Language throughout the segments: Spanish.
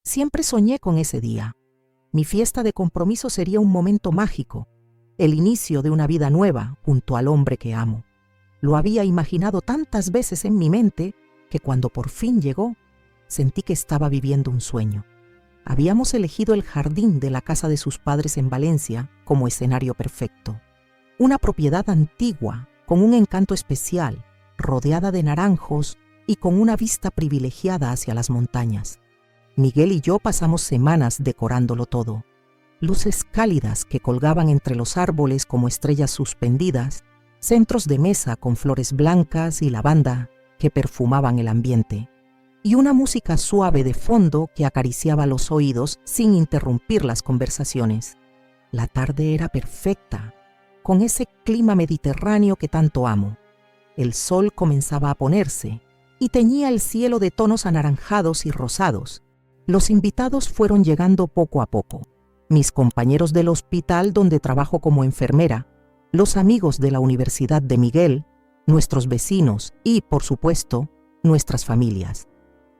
Siempre soñé con ese día. Mi fiesta de compromiso sería un momento mágico, el inicio de una vida nueva junto al hombre que amo. Lo había imaginado tantas veces en mi mente que cuando por fin llegó, sentí que estaba viviendo un sueño. Habíamos elegido el jardín de la casa de sus padres en Valencia como escenario perfecto. Una propiedad antigua, con un encanto especial, rodeada de naranjos y con una vista privilegiada hacia las montañas. Miguel y yo pasamos semanas decorándolo todo. Luces cálidas que colgaban entre los árboles como estrellas suspendidas, centros de mesa con flores blancas y lavanda que perfumaban el ambiente, y una música suave de fondo que acariciaba los oídos sin interrumpir las conversaciones. La tarde era perfecta, con ese clima mediterráneo que tanto amo. El sol comenzaba a ponerse y teñía el cielo de tonos anaranjados y rosados. Los invitados fueron llegando poco a poco. Mis compañeros del hospital donde trabajo como enfermera, los amigos de la Universidad de Miguel, nuestros vecinos y, por supuesto, nuestras familias.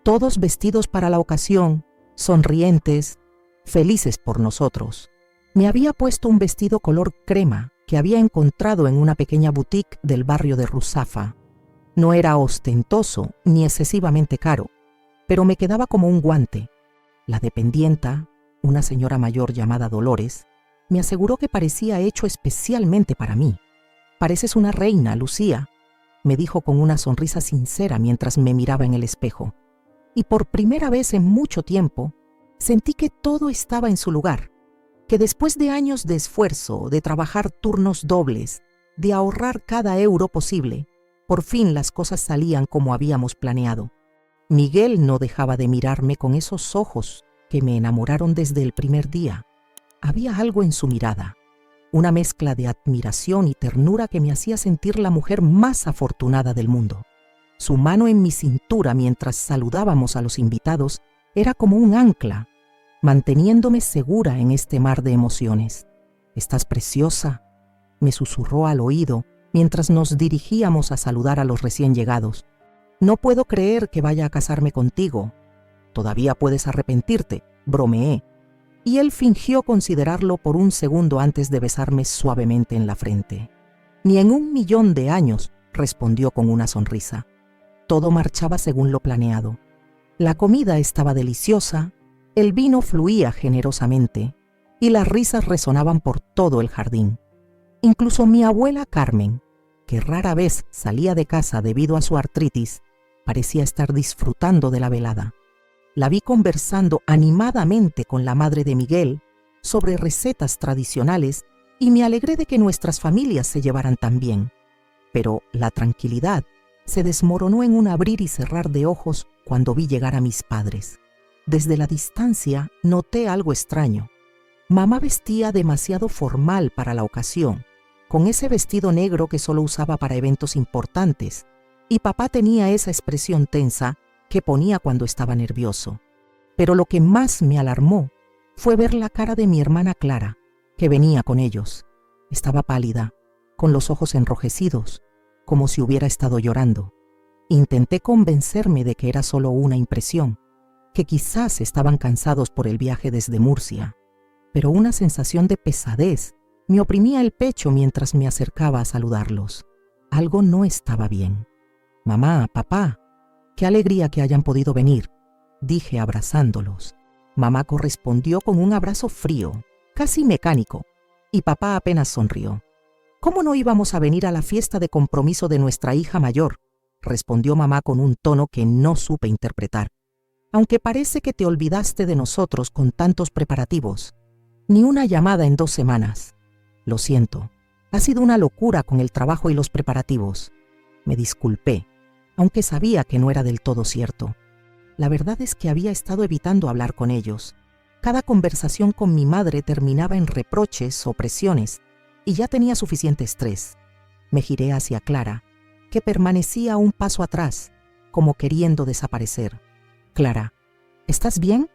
Todos vestidos para la ocasión, sonrientes, felices por nosotros. Me había puesto un vestido color crema que había encontrado en una pequeña boutique del barrio de Ruzafa. No era ostentoso ni excesivamente caro, pero me quedaba como un guante. La dependienta, una señora mayor llamada Dolores, me aseguró que parecía hecho especialmente para mí. «Pareces una reina, Lucía», me dijo con una sonrisa sincera mientras me miraba en el espejo. Y por primera vez en mucho tiempo, sentí que todo estaba en su lugar, que después de años de esfuerzo, de trabajar turnos dobles, de ahorrar cada euro posible, por fin las cosas salían como habíamos planeado. Miguel no dejaba de mirarme con esos ojos que me enamoraron desde el primer día. Había algo en su mirada, una mezcla de admiración y ternura que me hacía sentir la mujer más afortunada del mundo. Su mano en mi cintura mientras saludábamos a los invitados era como un ancla, manteniéndome segura en este mar de emociones. «Estás preciosa», me susurró al oído mientras nos dirigíamos a saludar a los recién llegados. «No puedo creer que vaya a casarme contigo. Todavía puedes arrepentirte», bromeé, y él fingió considerarlo por un segundo antes de besarme suavemente en la frente. «Ni en 1.000.000 de años», respondió con una sonrisa. Todo marchaba según lo planeado. La comida estaba deliciosa, el vino fluía generosamente y las risas resonaban por todo el jardín. Incluso mi abuela Carmen, que rara vez salía de casa debido a su artritis, parecía estar disfrutando de la velada. La vi conversando animadamente con la madre de Miguel sobre recetas tradicionales y me alegré de que nuestras familias se llevaran tan bien. Pero la tranquilidad se desmoronó en un abrir y cerrar de ojos cuando vi llegar a mis padres. Desde la distancia noté algo extraño. Mamá vestía demasiado formal para la ocasión, con ese vestido negro que solo usaba para eventos importantes, y papá tenía esa expresión tensa que ponía cuando estaba nervioso. Pero lo que más me alarmó fue ver la cara de mi hermana Clara, que venía con ellos. Estaba pálida, con los ojos enrojecidos, como si hubiera estado llorando. Intenté convencerme de que era solo una impresión, que quizás estaban cansados por el viaje desde Murcia, pero una sensación de pesadez me oprimía el pecho mientras me acercaba a saludarlos. Algo no estaba bien. «Mamá, papá, qué alegría que hayan podido venir», dije abrazándolos. Mamá correspondió con un abrazo frío, casi mecánico, y papá apenas sonrió. «¿Cómo no íbamos a venir a la fiesta de compromiso de nuestra hija mayor?», respondió mamá con un tono que no supe interpretar. «Aunque parece que te olvidaste de nosotros con tantos preparativos. Ni una llamada en 2 semanas. Lo siento, ha sido una locura con el trabajo y los preparativos». Me disculpé, aunque sabía que no era del todo cierto. La verdad es que había estado evitando hablar con ellos. Cada conversación con mi madre terminaba en reproches o presiones, y ya tenía suficiente estrés. Me giré hacia Clara, que permanecía un paso atrás, como queriendo desaparecer. «Clara, ¿estás bien?»,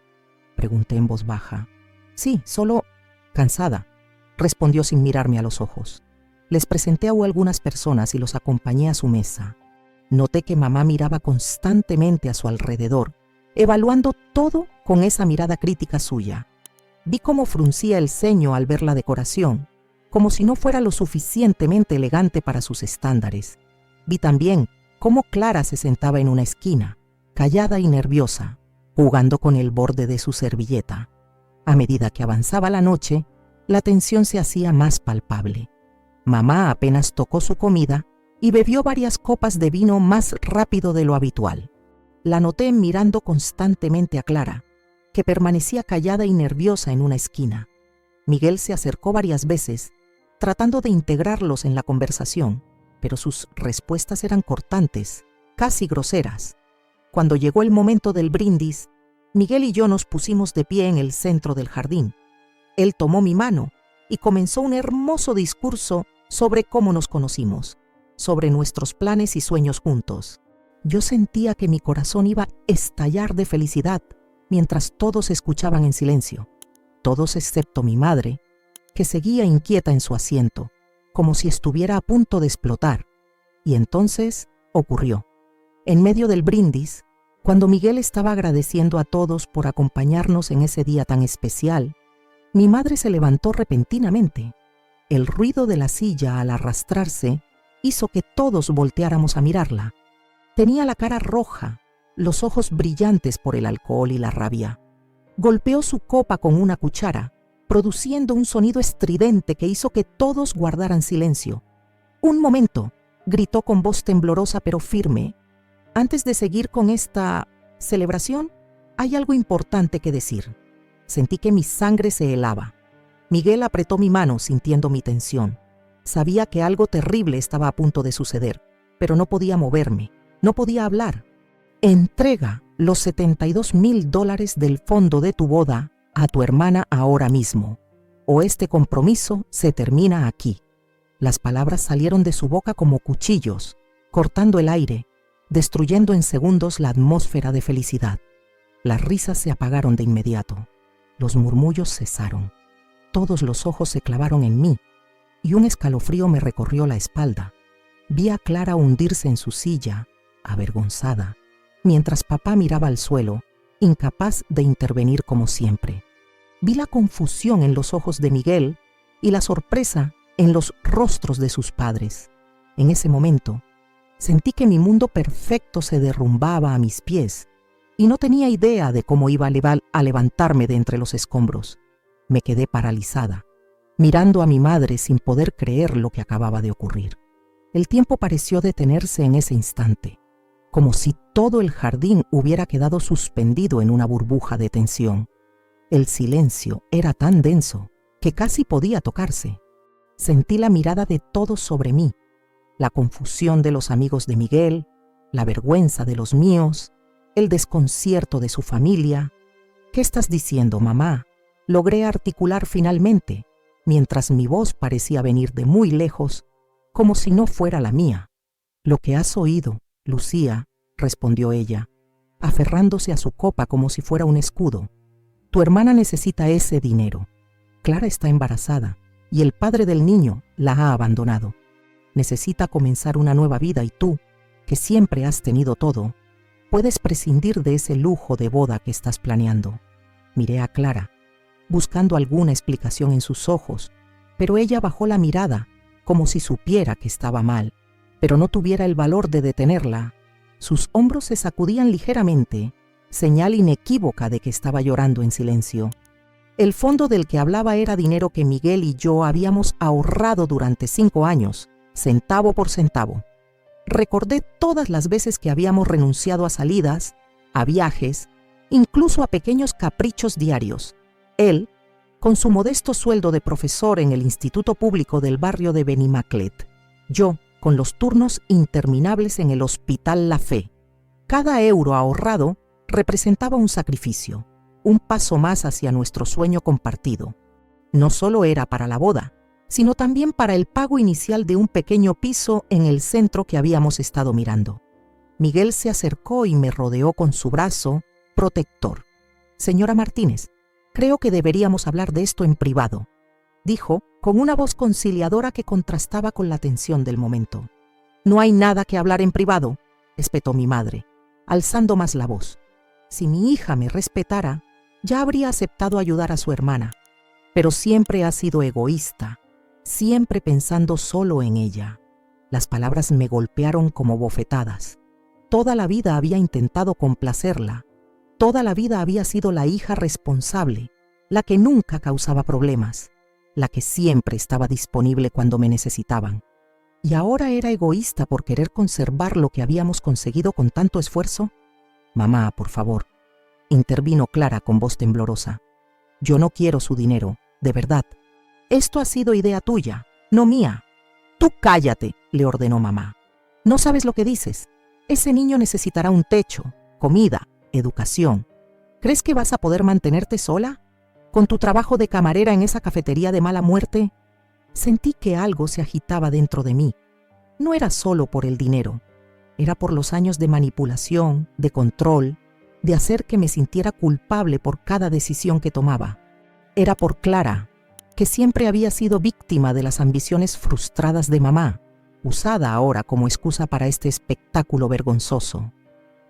pregunté en voz baja. «Sí, solo cansada», respondió sin mirarme a los ojos. Les presenté a algunas personas y los acompañé a su mesa. Noté que mamá miraba constantemente a su alrededor evaluando todo con esa mirada crítica suya. Vi cómo fruncía el ceño al ver la decoración, como si no fuera lo suficientemente elegante para sus estándares. Vi también cómo Clara se sentaba en una esquina, callada y nerviosa, jugando con el borde de su servilleta. A medida que avanzaba la noche, la tensión se hacía más palpable. Mamá apenas tocó su comida y bebió varias copas de vino más rápido de lo habitual. La noté mirando constantemente a Clara, que permanecía callada y nerviosa en una esquina. Miguel se acercó varias veces, tratando de integrarlos en la conversación, pero sus respuestas eran cortantes, casi groseras. Cuando llegó el momento del brindis, Miguel y yo nos pusimos de pie en el centro del jardín. Él tomó mi mano y comenzó un hermoso discurso sobre cómo nos conocimos, sobre nuestros planes y sueños juntos. Yo sentía que mi corazón iba a estallar de felicidad mientras todos escuchaban en silencio, todos excepto mi madre, que seguía inquieta en su asiento, como si estuviera a punto de explotar. Y entonces ocurrió. En medio del brindis, cuando Miguel estaba agradeciendo a todos por acompañarnos en ese día tan especial, mi madre se levantó repentinamente. El ruido de la silla al arrastrarse hizo que todos volteáramos a mirarla. Tenía la cara roja, los ojos brillantes por el alcohol y la rabia. Golpeó su copa con una cuchara, produciendo un sonido estridente que hizo que todos guardaran silencio. «Un momento», gritó con voz temblorosa pero firme. «Antes de seguir con esta celebración, hay algo importante que decir». Sentí que mi sangre se helaba. Miguel apretó mi mano sintiendo mi tensión. Sabía que algo terrible estaba a punto de suceder, pero no podía moverme, no podía hablar. «Entrega los $72,000 del fondo de tu boda a tu hermana ahora mismo, o este compromiso se termina aquí». Las palabras salieron de su boca como cuchillos, cortando el aire, destruyendo en segundos la atmósfera de felicidad. Las risas se apagaron de inmediato. Los murmullos cesaron. Todos los ojos se clavaron en mí, y un escalofrío me recorrió la espalda. Vi a Clara hundirse en su silla, avergonzada, mientras papá miraba al suelo, incapaz de intervenir como siempre. Vi la confusión en los ojos de Miguel y la sorpresa en los rostros de sus padres. En ese momento, sentí que mi mundo perfecto se derrumbaba a mis pies y no tenía idea de cómo iba a levantarme de entre los escombros. Me quedé paralizada, mirando a mi madre sin poder creer lo que acababa de ocurrir. El tiempo pareció detenerse en ese instante, como si todo el jardín hubiera quedado suspendido en una burbuja de tensión. El silencio era tan denso que casi podía tocarse. Sentí la mirada de todos sobre mí, la confusión de los amigos de Miguel, la vergüenza de los míos, el desconcierto de su familia. «¿Qué estás diciendo, mamá?», logré articular finalmente, mientras mi voz parecía venir de muy lejos, como si no fuera la mía. «Lo que has oído, Lucía», respondió ella, aferrándose a su copa como si fuera un escudo. «Tu hermana necesita ese dinero. Clara está embarazada y el padre del niño la ha abandonado. Necesita comenzar una nueva vida y tú, que siempre has tenido todo, puedes prescindir de ese lujo de boda que estás planeando». Miré a Clara, buscando alguna explicación en sus ojos, pero ella bajó la mirada como si supiera que estaba mal, pero no tuviera el valor de detenerla. Sus hombros se sacudían ligeramente, señal inequívoca de que estaba llorando en silencio. El fondo del que hablaba era dinero que Miguel y yo habíamos ahorrado durante 5 años, centavo por centavo. Recordé todas las veces que habíamos renunciado a salidas, a viajes, incluso a pequeños caprichos diarios. Él, con su modesto sueldo de profesor en el instituto público del barrio de Benimaclet. Yo, con los turnos interminables en el Hospital La Fe. Cada euro ahorrado representaba un sacrificio, un paso más hacia nuestro sueño compartido. No solo era para la boda, sino también para el pago inicial de un pequeño piso en el centro que habíamos estado mirando. Miguel se acercó y me rodeó con su brazo protector. «Señora Martínez, creo que deberíamos hablar de esto en privado», dijo con una voz conciliadora que contrastaba con la tensión del momento. «No hay nada que hablar en privado», espetó mi madre, alzando más la voz. Si mi hija me respetara, ya habría aceptado ayudar a su hermana. Pero siempre ha sido egoísta, siempre pensando solo en ella. Las palabras me golpearon como bofetadas. Toda la vida había intentado complacerla. Toda la vida había sido la hija responsable, la que nunca causaba problemas, la que siempre estaba disponible cuando me necesitaban. ¿Y ahora era egoísta por querer conservar lo que habíamos conseguido con tanto esfuerzo? Mamá, por favor, intervino Clara con voz temblorosa. Yo no quiero su dinero, de verdad. Esto ha sido idea tuya, no mía. Tú cállate, le ordenó mamá. No sabes lo que dices. Ese niño necesitará un techo, comida, educación. ¿Crees que vas a poder mantenerte sola? ¿Con tu trabajo de camarera en esa cafetería de mala muerte? Sentí que algo se agitaba dentro de mí. No era solo por el dinero. Era por los años de manipulación, de control, de hacer que me sintiera culpable por cada decisión que tomaba. Era por Clara, que siempre había sido víctima de las ambiciones frustradas de mamá, usada ahora como excusa para este espectáculo vergonzoso.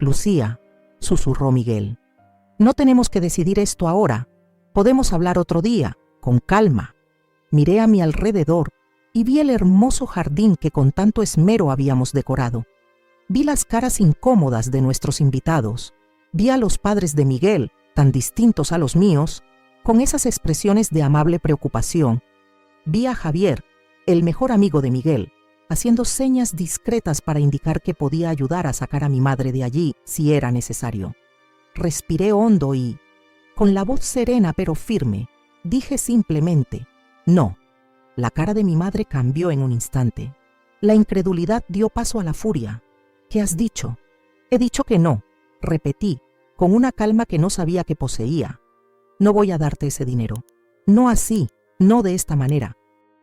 Lucía, susurró Miguel, no tenemos que decidir esto ahora. Podemos hablar otro día, con calma. Miré a mi alrededor y vi el hermoso jardín que con tanto esmero habíamos decorado. Vi las caras incómodas de nuestros invitados. Vi a los padres de Miguel, tan distintos a los míos, con esas expresiones de amable preocupación. Vi a Javier, el mejor amigo de Miguel, haciendo señas discretas para indicar que podía ayudar a sacar a mi madre de allí si era necesario. Respiré hondo y, con la voz serena pero firme, dije simplemente, no. La cara de mi madre cambió en un instante. La incredulidad dio paso a la furia. ¿Qué has dicho? He dicho que no, repetí, con una calma que no sabía que poseía. No voy a darte ese dinero. No así, no de esta manera.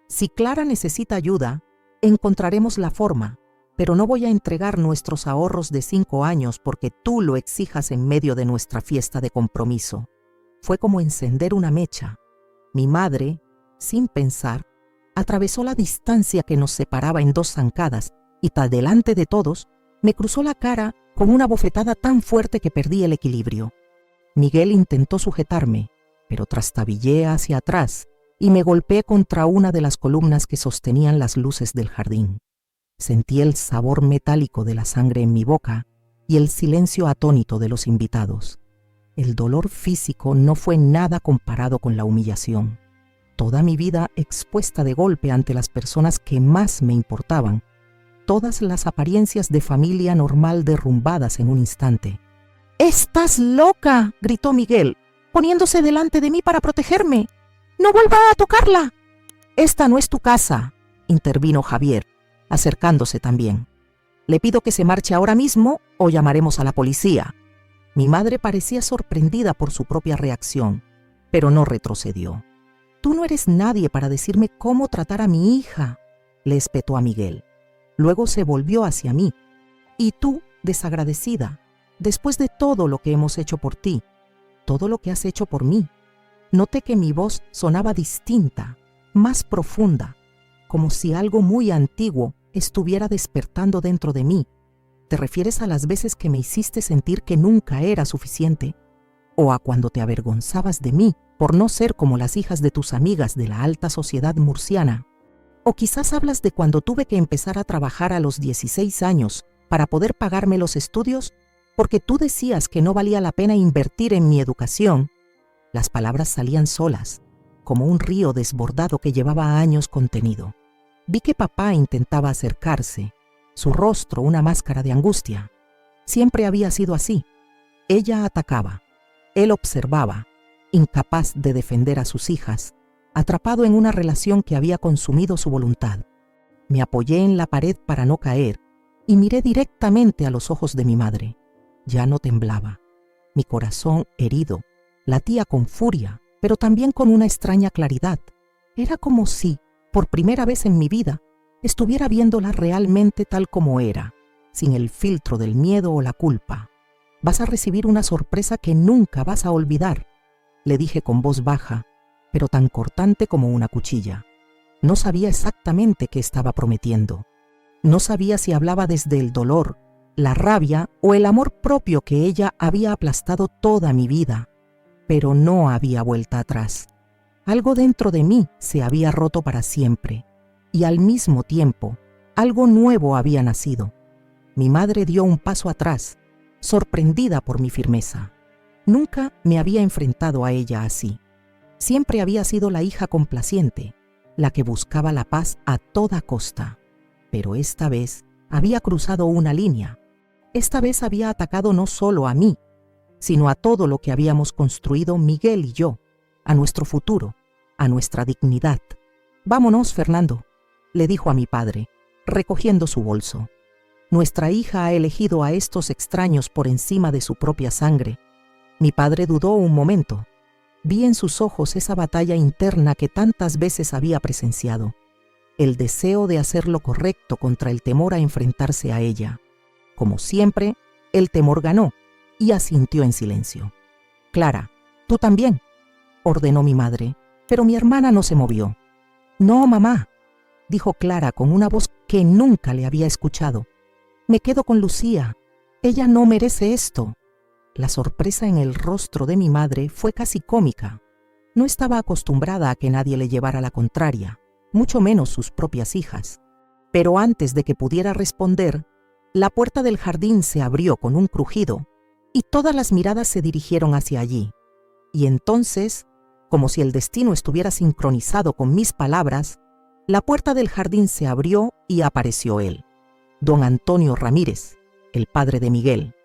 Si Clara necesita ayuda, encontraremos la forma, pero no voy a entregar nuestros ahorros de 5 años porque tú lo exijas en medio de nuestra fiesta de compromiso. Fue como encender una mecha. Mi madre, sin pensar, atravesó la distancia que nos separaba en 2 zancadas y, delante de todos, me cruzó la cara con una bofetada tan fuerte que perdí el equilibrio. Miguel intentó sujetarme, pero trastabillé hacia atrás y me golpeé contra una de las columnas que sostenían las luces del jardín. Sentí el sabor metálico de la sangre en mi boca y el silencio atónito de los invitados. El dolor físico no fue nada comparado con la humillación. Toda mi vida expuesta de golpe ante las personas que más me importaban, todas las apariencias de familia normal derrumbadas en un instante. ¡Estás loca!, gritó Miguel, poniéndose delante de mí para protegerme. ¡No vuelva a tocarla! Esta no es tu casa, intervino Javier, acercándose también. Le pido que se marche ahora mismo o llamaremos a la policía. Mi madre parecía sorprendida por su propia reacción, pero no retrocedió. Tú no eres nadie para decirme cómo tratar a mi hija, le espetó a Miguel. Luego se volvió hacia mí. Y tú, desagradecida, después de todo lo que hemos hecho por ti, todo lo que has hecho por mí. Noté que mi voz sonaba distinta, más profunda, como si algo muy antiguo estuviera despertando dentro de mí. ¿Te refieres a las veces que me hiciste sentir que nunca era suficiente? ¿O a cuando te avergonzabas de mí por no ser como las hijas de tus amigas de la alta sociedad murciana? ¿O quizás hablas de cuando tuve que empezar a trabajar a los 16 años para poder pagarme los estudios porque tú decías que no valía la pena invertir en mi educación? Las palabras salían solas, como un río desbordado que llevaba años contenido. Vi que papá intentaba acercarse, su rostro una máscara de angustia. Siempre había sido así. Ella atacaba, él observaba, incapaz de defender a sus hijas, atrapado en una relación que había consumido su voluntad. Me apoyé en la pared para no caer y miré directamente a los ojos de mi madre. Ya no temblaba. Mi corazón, herido, latía con furia, pero también con una extraña claridad. Era como si, por primera vez en mi vida, estuviera viéndola realmente tal como era, sin el filtro del miedo o la culpa. Vas a recibir una sorpresa que nunca vas a olvidar, le dije con voz baja, pero tan cortante como una cuchilla. No sabía exactamente qué estaba prometiendo. No sabía si hablaba desde el dolor, la rabia o el amor propio que ella había aplastado toda mi vida, pero no había vuelta atrás. Algo dentro de mí se había roto para siempre, y al mismo tiempo, algo nuevo había nacido. Mi madre dio un paso atrás, sorprendida por mi firmeza. Nunca me había enfrentado a ella así. Siempre había sido la hija complaciente, la que buscaba la paz a toda costa. Pero esta vez había cruzado una línea. Esta vez había atacado no solo a mí, sino a todo lo que habíamos construido Miguel y yo, a nuestro futuro, a nuestra dignidad. «Vámonos, Fernando», le dijo a mi padre, recogiendo su bolso. «Nuestra hija ha elegido a estos extraños por encima de su propia sangre». Mi padre dudó un momento. Vi en sus ojos esa batalla interna que tantas veces había presenciado, el deseo de hacer lo correcto contra el temor a enfrentarse a ella. Como siempre, el temor ganó y asintió en silencio. «Clara, tú también», ordenó mi madre, pero mi hermana no se movió. «No, mamá», dijo Clara con una voz que nunca le había escuchado. «Me quedo con Lucía. Ella no merece esto». La sorpresa en el rostro de mi madre fue casi cómica. No estaba acostumbrada a que nadie le llevara la contraria, mucho menos sus propias hijas. Pero antes de que pudiera responder, la puerta del jardín se abrió con un crujido y todas las miradas se dirigieron hacia allí. Y entonces, como si el destino estuviera sincronizado con mis palabras, la puerta del jardín se abrió y apareció él, don Antonio Ramírez, el padre de Miguel.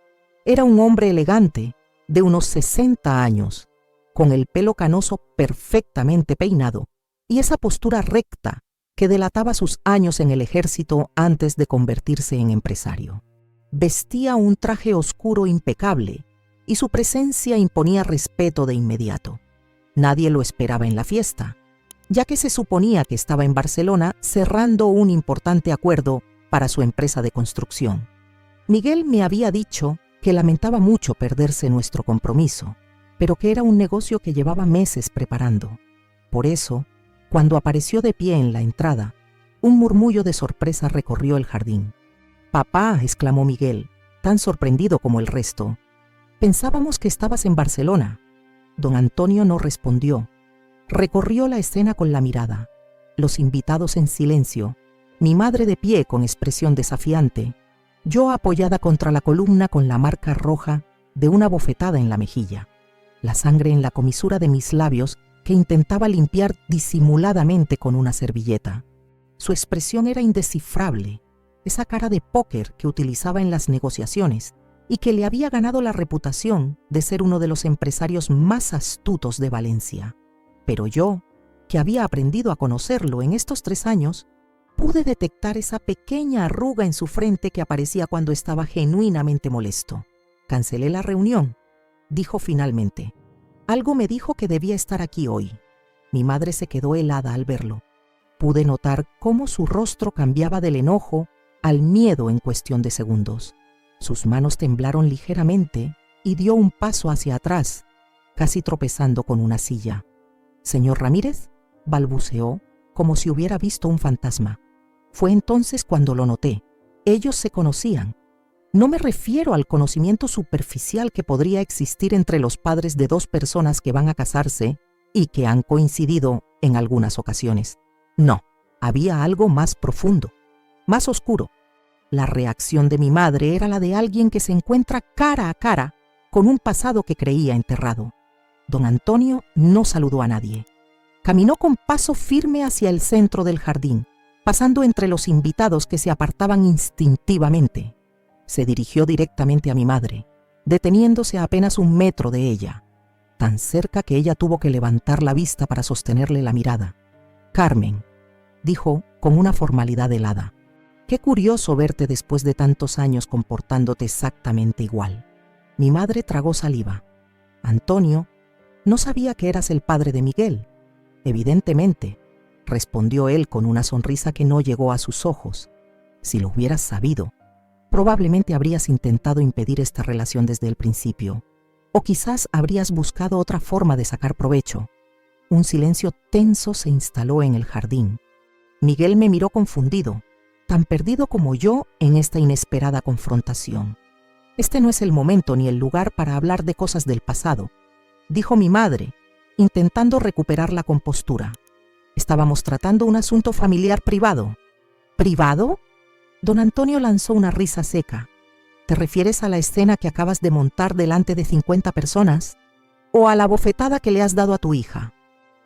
Era un hombre elegante, de unos 60 años, con el pelo canoso perfectamente peinado y esa postura recta que delataba sus años en el ejército antes de convertirse en empresario. Vestía un traje oscuro impecable y su presencia imponía respeto de inmediato. Nadie lo esperaba en la fiesta, ya que se suponía que estaba en Barcelona cerrando un importante acuerdo para su empresa de construcción. Miguel me había dicho que lamentaba mucho perderse nuestro compromiso, pero que era un negocio que llevaba meses preparando. Por eso, cuando apareció de pie en la entrada, un murmullo de sorpresa recorrió el jardín. «Papá», exclamó Miguel, tan sorprendido como el resto. «Pensábamos que estabas en Barcelona». Don Antonio no respondió. Recorrió la escena con la mirada. Los invitados en silencio, mi madre de pie con expresión desafiante, yo apoyada contra la columna con la marca roja de una bofetada en la mejilla, la sangre en la comisura de mis labios que intentaba limpiar disimuladamente con una servilleta. Su expresión era indescifrable, esa cara de póker que utilizaba en las negociaciones y que le había ganado la reputación de ser uno de los empresarios más astutos de Valencia. Pero yo, que había aprendido a conocerlo en estos 3 años, pude detectar esa pequeña arruga en su frente que aparecía cuando estaba genuinamente molesto. «Cancelé la reunión», dijo finalmente. «Algo me dijo que debía estar aquí hoy». Mi madre se quedó helada al verlo. Pude notar cómo su rostro cambiaba del enojo al miedo en cuestión de segundos. Sus manos temblaron ligeramente y dio un paso hacia atrás, casi tropezando con una silla. «¿Señor Ramírez?», balbuceó, como si hubiera visto un fantasma. Fue entonces cuando lo noté. Ellos se conocían. No me refiero al conocimiento superficial que podría existir entre los padres de 2 personas que van a casarse y que han coincidido en algunas ocasiones. No, había algo más profundo, más oscuro. La reacción de mi madre era la de alguien que se encuentra cara a cara con un pasado que creía enterrado. Don Antonio no saludó a nadie. Caminó con paso firme hacia el centro del jardín, pasando entre los invitados que se apartaban instintivamente. Se dirigió directamente a mi madre, deteniéndose a apenas 1 metro de ella, tan cerca que ella tuvo que levantar la vista para sostenerle la mirada. «Carmen», dijo con una formalidad helada, «qué curioso verte después de tantos años comportándote exactamente igual». Mi madre tragó saliva. «Antonio, no sabía que eras el padre de Miguel». «Evidentemente», respondió él con una sonrisa que no llegó a sus ojos. «Si lo hubieras sabido, probablemente habrías intentado impedir esta relación desde el principio, o quizás habrías buscado otra forma de sacar provecho». Un silencio tenso se instaló en el jardín. Miguel me miró confundido. tan perdido como yo en esta inesperada confrontación. Este no es el momento ni el lugar para hablar de cosas del pasado, dijo mi madre, intentando recuperar la compostura. Estábamos tratando un asunto familiar privado. ¿Privado? Don Antonio lanzó una risa seca. ¿Te refieres a la escena que acabas de montar delante de 50 personas? ¿O a la bofetada que le has dado a tu hija?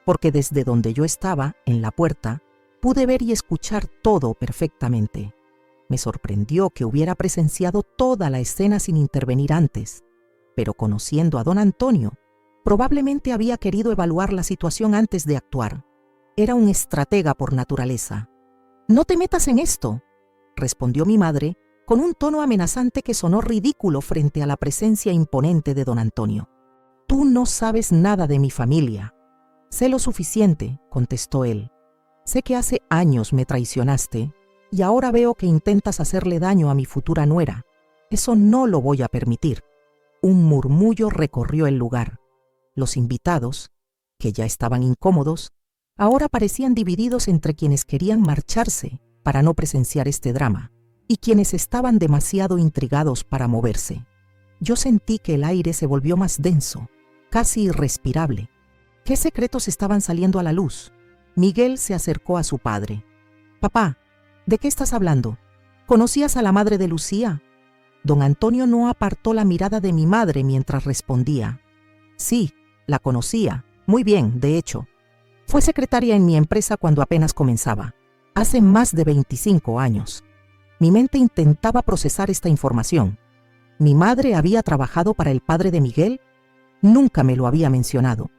Porque desde donde yo estaba, en la puerta, pude ver y escuchar todo perfectamente. Me sorprendió que hubiera presenciado toda la escena sin intervenir antes, pero conociendo a don Antonio, probablemente había querido evaluar la situación antes de actuar. Era un estratega por naturaleza. «No te metas en esto», respondió mi madre, con un tono amenazante que sonó ridículo frente a la presencia imponente de don Antonio. «Tú no sabes nada de mi familia». «Sé lo suficiente», contestó él. «Sé que hace años me traicionaste y ahora veo que intentas hacerle daño a mi futura nuera. Eso no lo voy a permitir». Un murmullo recorrió el lugar. Los invitados, que ya estaban incómodos, ahora parecían divididos entre quienes querían marcharse para no presenciar este drama y quienes estaban demasiado intrigados para moverse. Yo sentí que el aire se volvió más denso, casi irrespirable. ¿Qué secretos estaban saliendo a la luz? Miguel se acercó a su padre. «Papá, ¿de qué estás hablando? ¿Conocías a la madre de Lucía?» Don Antonio no apartó la mirada de mi madre mientras respondía. «Sí, la conocía. Muy bien, de hecho. Fue secretaria en mi empresa cuando apenas comenzaba, hace más de 25 años. Mi mente intentaba procesar esta información. ¿Mi madre había trabajado para el padre de Miguel? Nunca me lo había mencionado.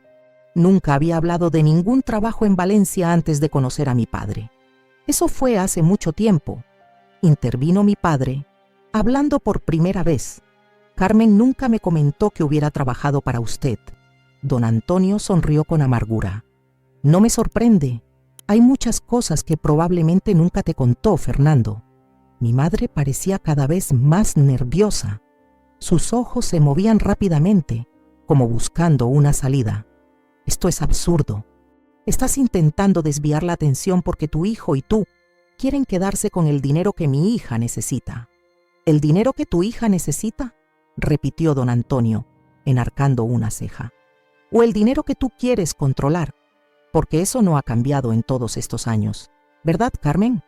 Nunca había hablado de ningún trabajo en Valencia antes de conocer a mi padre. Eso fue hace mucho tiempo. Intervino mi padre, hablando por primera vez. Carmen nunca me comentó que hubiera trabajado para usted». Don Antonio sonrió con amargura. «No me sorprende. Hay muchas cosas que probablemente nunca te contó, Fernando». Mi madre parecía cada vez más nerviosa. Sus ojos se movían rápidamente, como buscando una salida. «Esto es absurdo. Estás intentando desviar la atención porque tu hijo y tú quieren quedarse con el dinero que mi hija necesita». «¿El dinero que tu hija necesita?», repitió don Antonio, enarcando una ceja. «¿O el dinero que tú quieres controlar? Porque eso no ha cambiado en todos estos años, ¿verdad, Carmen?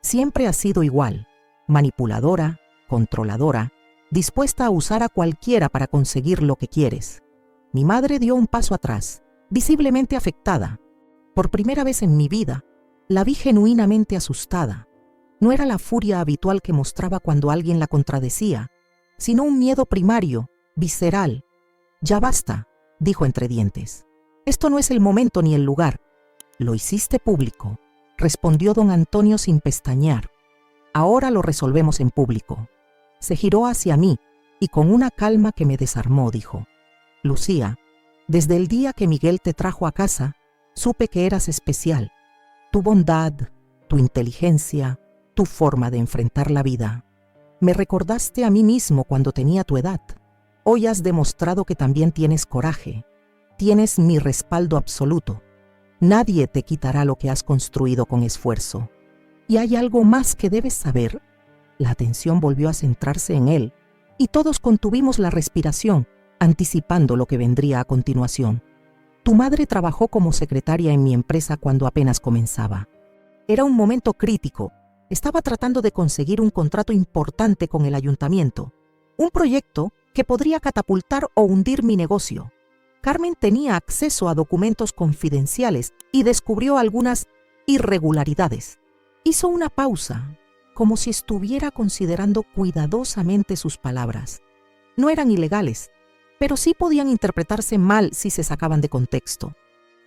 Siempre has sido igual, manipuladora, controladora, dispuesta a usar a cualquiera para conseguir lo que quieres». Mi madre dio un paso atrás, visiblemente afectada. Por primera vez en mi vida, la vi genuinamente asustada. No era la furia habitual que mostraba cuando alguien la contradecía, sino un miedo primario, visceral. «Ya basta», dijo entre dientes. «Esto no es el momento ni el lugar». «Lo hiciste público», respondió don Antonio sin pestañear. «Ahora lo resolvemos en público». Se giró hacia mí y con una calma que me desarmó dijo: «Lucía, desde el día que Miguel te trajo a casa, supe que eras especial. Tu bondad, tu inteligencia, tu forma de enfrentar la vida. Me recordaste a mí mismo cuando tenía tu edad. Hoy has demostrado que también tienes coraje. Tienes mi respaldo absoluto. Nadie te quitará lo que has construido con esfuerzo. Y hay algo más que debes saber». La atención volvió a centrarse en él, y todos contuvimos la respiración, anticipando lo que vendría a continuación. «Tu madre trabajó como secretaria en mi empresa cuando apenas comenzaba. Era un momento crítico. Estaba tratando de conseguir un contrato importante con el ayuntamiento, un proyecto que podría catapultar o hundir mi negocio. Carmen tenía acceso a documentos confidenciales y descubrió algunas irregularidades. Hizo una pausa, como si estuviera considerando cuidadosamente sus palabras. No eran ilegales, pero sí podían interpretarse mal si se sacaban de contexto.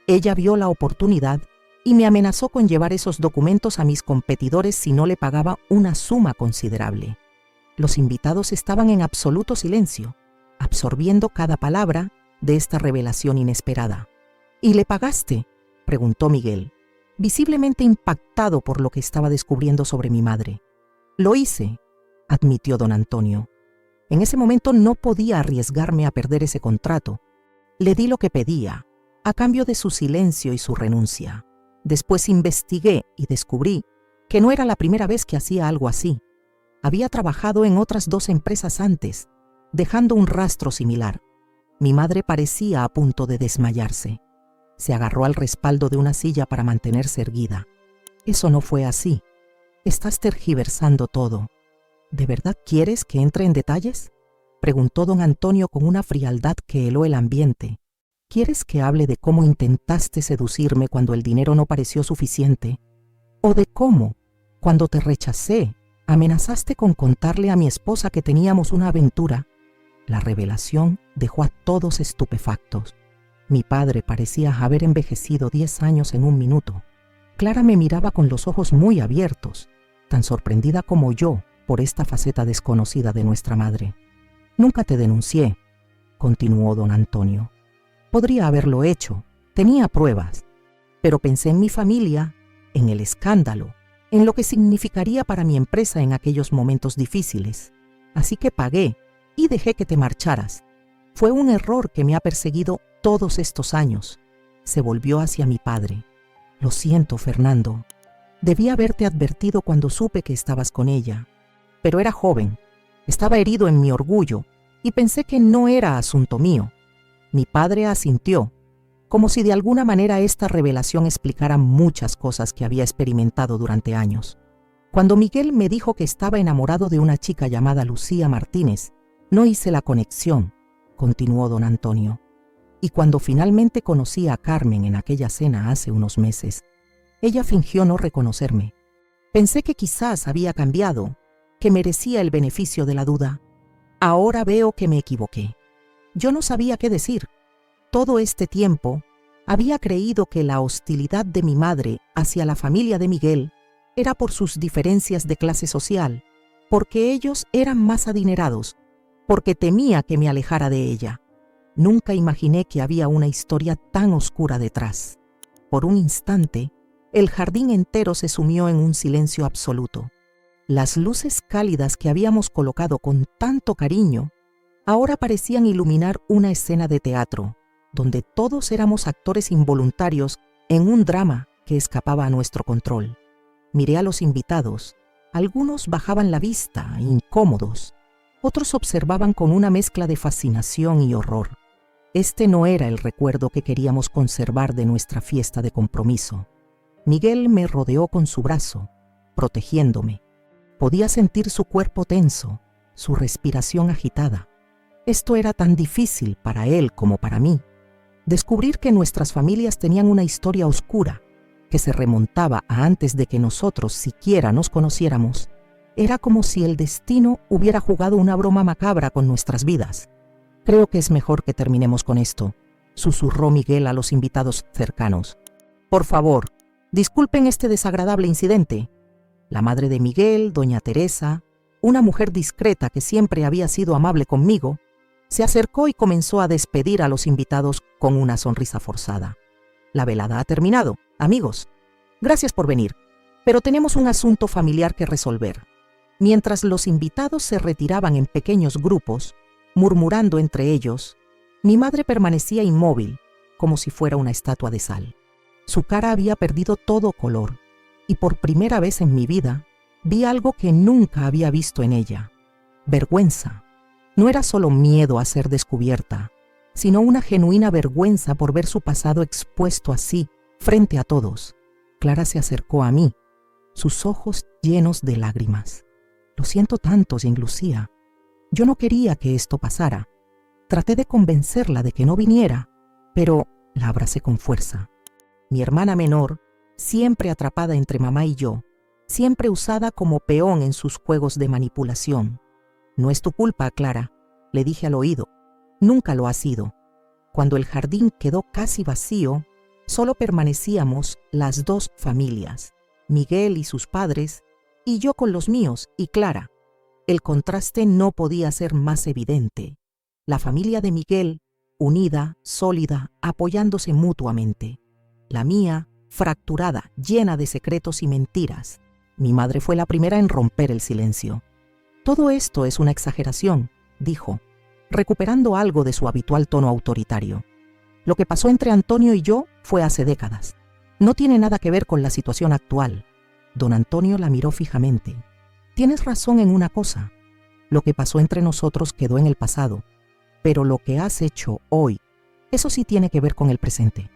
Ella vio la oportunidad y me amenazó con llevar esos documentos a mis competidores si no le pagaba una suma considerable. Los invitados estaban en absoluto silencio, absorbiendo cada palabra de esta revelación inesperada. «¿Y le pagaste?», preguntó Miguel, visiblemente impactado por lo que estaba descubriendo sobre mi madre. «Lo hice», admitió don Antonio. En ese momento no podía arriesgarme a perder ese contrato. Le di lo que pedía, a cambio de su silencio y su renuncia. Después investigué y descubrí que no era la primera vez que hacía algo así. Había trabajado en otras 2 empresas antes, dejando un rastro similar. Mi madre parecía a punto de desmayarse. Se agarró al respaldo de una silla para mantenerse erguida. Eso no fue así. Estás tergiversando todo. ¿De verdad quieres que entre en detalles?, preguntó don Antonio con una frialdad que heló el ambiente. ¿Quieres que hable de cómo intentaste seducirme cuando el dinero no pareció suficiente? ¿O de cómo, cuando te rechacé, amenazaste con contarle a mi esposa que teníamos una aventura? La revelación dejó a todos estupefactos. Mi padre parecía haber envejecido 10 años en un minuto. Clara me miraba con los ojos muy abiertos, tan sorprendida como yo por esta faceta desconocida de nuestra madre. Nunca te denuncié, continuó don Antonio. Podría haberlo hecho, tenía pruebas, pero pensé en mi familia, en el escándalo, en lo que significaría para mi empresa en aquellos momentos difíciles. Así que pagué y dejé que te marcharas. Fue un error que me ha perseguido todos estos años. Se volvió hacia mi padre. Lo siento, Fernando. Debí haberte advertido cuando supe que estabas con ella. Pero era joven, estaba herido en mi orgullo y pensé que no era asunto mío. Mi padre asintió, como si de alguna manera esta revelación explicara muchas cosas que había experimentado durante años. Cuando Miguel me dijo que estaba enamorado de una chica llamada Lucía Martínez, no hice la conexión, continuó don Antonio. Y cuando finalmente conocí a Carmen en aquella cena hace unos meses, ella fingió no reconocerme. Pensé que quizás había cambiado, que merecía el beneficio de la duda. Ahora veo que me equivoqué. Yo no sabía qué decir. Todo este tiempo había creído que la hostilidad de mi madre hacia la familia de Miguel era por sus diferencias de clase social, porque ellos eran más adinerados, porque temía que me alejara de ella. Nunca imaginé que había una historia tan oscura detrás. Por un instante, el jardín entero se sumió en un silencio absoluto. Las luces cálidas que habíamos colocado con tanto cariño ahora parecían iluminar una escena de teatro, donde todos éramos actores involuntarios en un drama que escapaba a nuestro control. Miré a los invitados. Algunos bajaban la vista, incómodos. Otros observaban con una mezcla de fascinación y horror. Este no era el recuerdo que queríamos conservar de nuestra fiesta de compromiso. Miguel me rodeó con su brazo, protegiéndome. Podía sentir su cuerpo tenso, su respiración agitada. Esto era tan difícil para él como para mí. Descubrir que nuestras familias tenían una historia oscura, que se remontaba a antes de que nosotros siquiera nos conociéramos, era como si el destino hubiera jugado una broma macabra con nuestras vidas. Creo que es mejor que terminemos con esto, susurró Miguel a los invitados cercanos. Por favor, disculpen este desagradable incidente. La madre de Miguel, doña Teresa, una mujer discreta que siempre había sido amable conmigo, se acercó y comenzó a despedir a los invitados con una sonrisa forzada. La velada ha terminado, amigos. Gracias por venir, pero tenemos un asunto familiar que resolver. Mientras los invitados se retiraban en pequeños grupos, murmurando entre ellos, mi madre permanecía inmóvil, como si fuera una estatua de sal. Su cara había perdido todo color, y por primera vez en mi vida vi algo que nunca había visto en ella: vergüenza. No era solo miedo a ser descubierta, sino una genuina vergüenza por ver su pasado expuesto así, frente a todos. Clara se acercó a mí, sus ojos llenos de lágrimas. Lo siento tanto, Jean Lucía. Yo no quería que esto pasara. Traté de convencerla de que no viniera, pero la abracé con fuerza. Mi hermana menor, siempre atrapada entre mamá y yo, siempre usada como peón en sus juegos de manipulación. No es tu culpa, Clara, le dije al oído. Nunca lo ha sido. Cuando el jardín quedó casi vacío, solo permanecíamos las 2 familias, Miguel y sus padres, y yo con los míos y Clara. El contraste no podía ser más evidente. La familia de Miguel, unida, sólida, apoyándose mutuamente. La mía, fracturada, llena de secretos y mentiras. Mi madre fue la primera en romper el silencio. Todo esto es una exageración, dijo, recuperando algo de su habitual tono autoritario. Lo que pasó entre Antonio y yo fue hace décadas. No tiene nada que ver con la situación actual. Don Antonio la miró fijamente. Tienes razón en una cosa. Lo que pasó entre nosotros quedó en el pasado, pero lo que has hecho hoy, eso sí tiene que ver con el presente.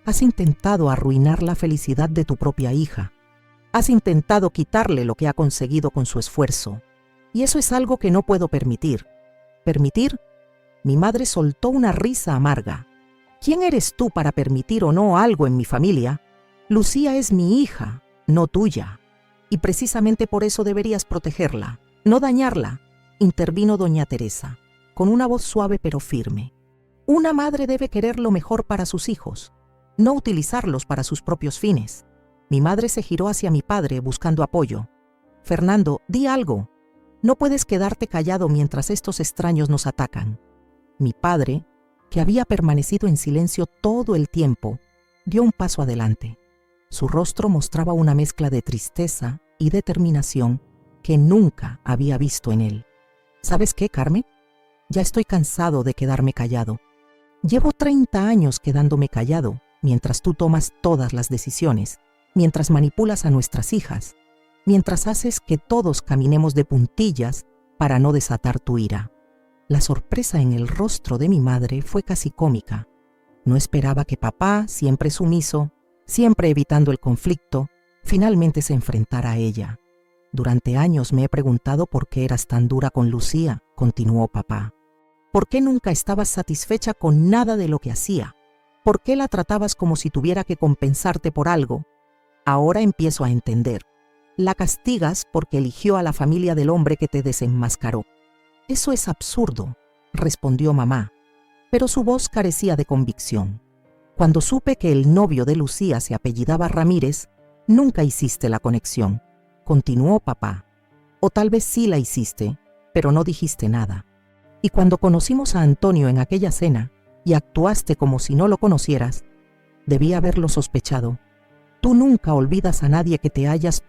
Has intentado arruinar la felicidad de tu propia hija. Has intentado quitarle lo que ha conseguido con su esfuerzo. Y eso es algo que no puedo permitir. ¿Permitir? Mi madre soltó una risa amarga. ¿Quién eres tú para permitir o no algo en mi familia? Lucía es mi hija, no tuya. Y precisamente por eso deberías protegerla, no dañarla, intervino doña Teresa, con una voz suave pero firme. Una madre debe querer lo mejor para sus hijos, no utilizarlos para sus propios fines. Mi madre se giró hacia mi padre buscando apoyo. Fernando, di algo. No puedes quedarte callado mientras estos extraños nos atacan. Mi padre, que había permanecido en silencio todo el tiempo, dio un paso adelante. Su rostro mostraba una mezcla de tristeza y determinación que nunca había visto en él. ¿Sabes qué, Carmen? Ya estoy cansado de quedarme callado. Llevo 30 años quedándome callado mientras tú tomas todas las decisiones, mientras manipulas a nuestras hijas, mientras haces que todos caminemos de puntillas para no desatar tu ira. La sorpresa en el rostro de mi madre fue casi cómica. No esperaba que papá, siempre sumiso, siempre evitando el conflicto, finalmente se enfrentara a ella. Durante años me he preguntado por qué eras tan dura con Lucía, continuó papá. ¿Por qué nunca estabas satisfecha con nada de lo que hacía? ¿Por qué la tratabas como si tuviera que compensarte por algo? Ahora empiezo a entender. La castigas porque eligió a la familia del hombre que te desenmascaró. Eso es absurdo, respondió mamá, pero su voz carecía de convicción. Cuando supe que el novio de Lucía se apellidaba Ramírez, nunca hiciste la conexión, continuó papá. O tal vez sí la hiciste, pero no dijiste nada. Y cuando conocimos a Antonio en aquella cena y actuaste como si no lo conocieras, debí haberlo sospechado. Tú nunca olvidas a nadie que te hayas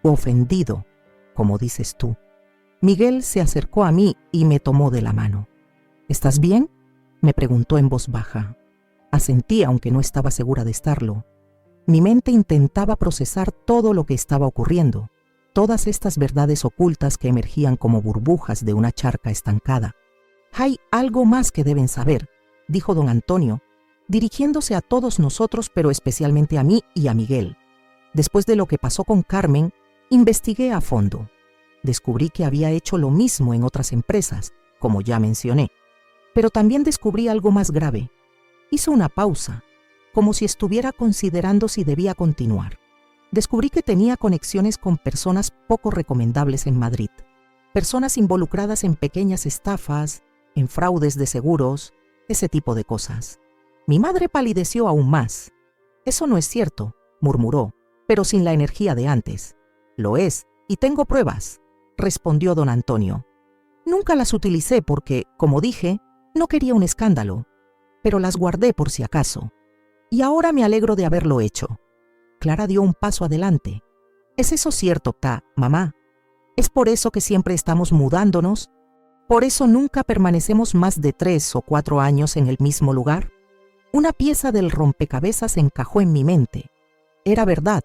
ofendido, como dices tú. Miguel se acercó a mí y me tomó de la mano. ¿Estás bien?, me preguntó en voz baja. Asentí, aunque no estaba segura de estarlo. Mi mente intentaba procesar todo lo que estaba ocurriendo, todas estas verdades ocultas que emergían como burbujas de una charca estancada. Hay algo más que deben saber, dijo don Antonio, dirigiéndose a todos nosotros, pero especialmente a mí y a Miguel. Después de lo que pasó con Carmen, investigué a fondo. Descubrí que había hecho lo mismo en otras empresas, como ya mencioné. Pero también descubrí algo más grave. Hizo una pausa, como si estuviera considerando si debía continuar. Descubrí que tenía conexiones con personas poco recomendables en Madrid. Personas involucradas en pequeñas estafas, en fraudes de seguros, ese tipo de cosas. Mi madre palideció aún más. Eso no es cierto, murmuró, pero sin la energía de antes. Lo es, y tengo pruebas, respondió don Antonio. Nunca las utilicé porque, como dije, no quería un escándalo, pero las guardé por si acaso. Y ahora me alegro de haberlo hecho. Clara dio un paso adelante. ¿Es eso cierto, mamá? ¿Es por eso que siempre estamos mudándonos? ¿Por eso nunca permanecemos más de 3 o 4 años en el mismo lugar? Una pieza del rompecabezas encajó en mi mente. Era verdad.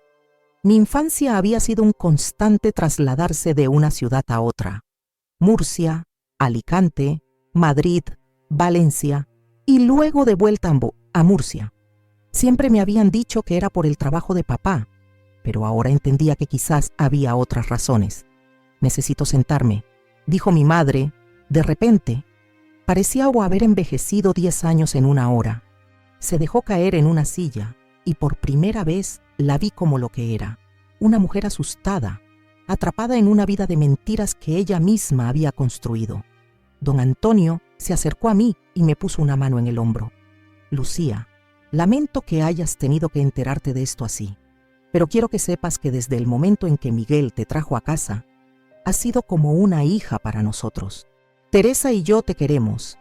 Mi infancia había sido un constante trasladarse de una ciudad a otra. Murcia, Alicante, Madrid, Valencia y luego de vuelta a Murcia. Siempre me habían dicho que era por el trabajo de papá, pero ahora entendía que quizás había otras razones. Necesito sentarme, dijo mi madre, de repente. Parecía haber envejecido 10 años en una hora. Se dejó caer en una silla y por primera vez la vi como lo que era, una mujer asustada, atrapada en una vida de mentiras que ella misma había construido. Don Antonio se acercó a mí y me puso una mano en el hombro. Lucía, lamento que hayas tenido que enterarte de esto así, pero quiero que sepas que desde el momento en que Miguel te trajo a casa, has sido como una hija para nosotros. Teresa y yo te queremos,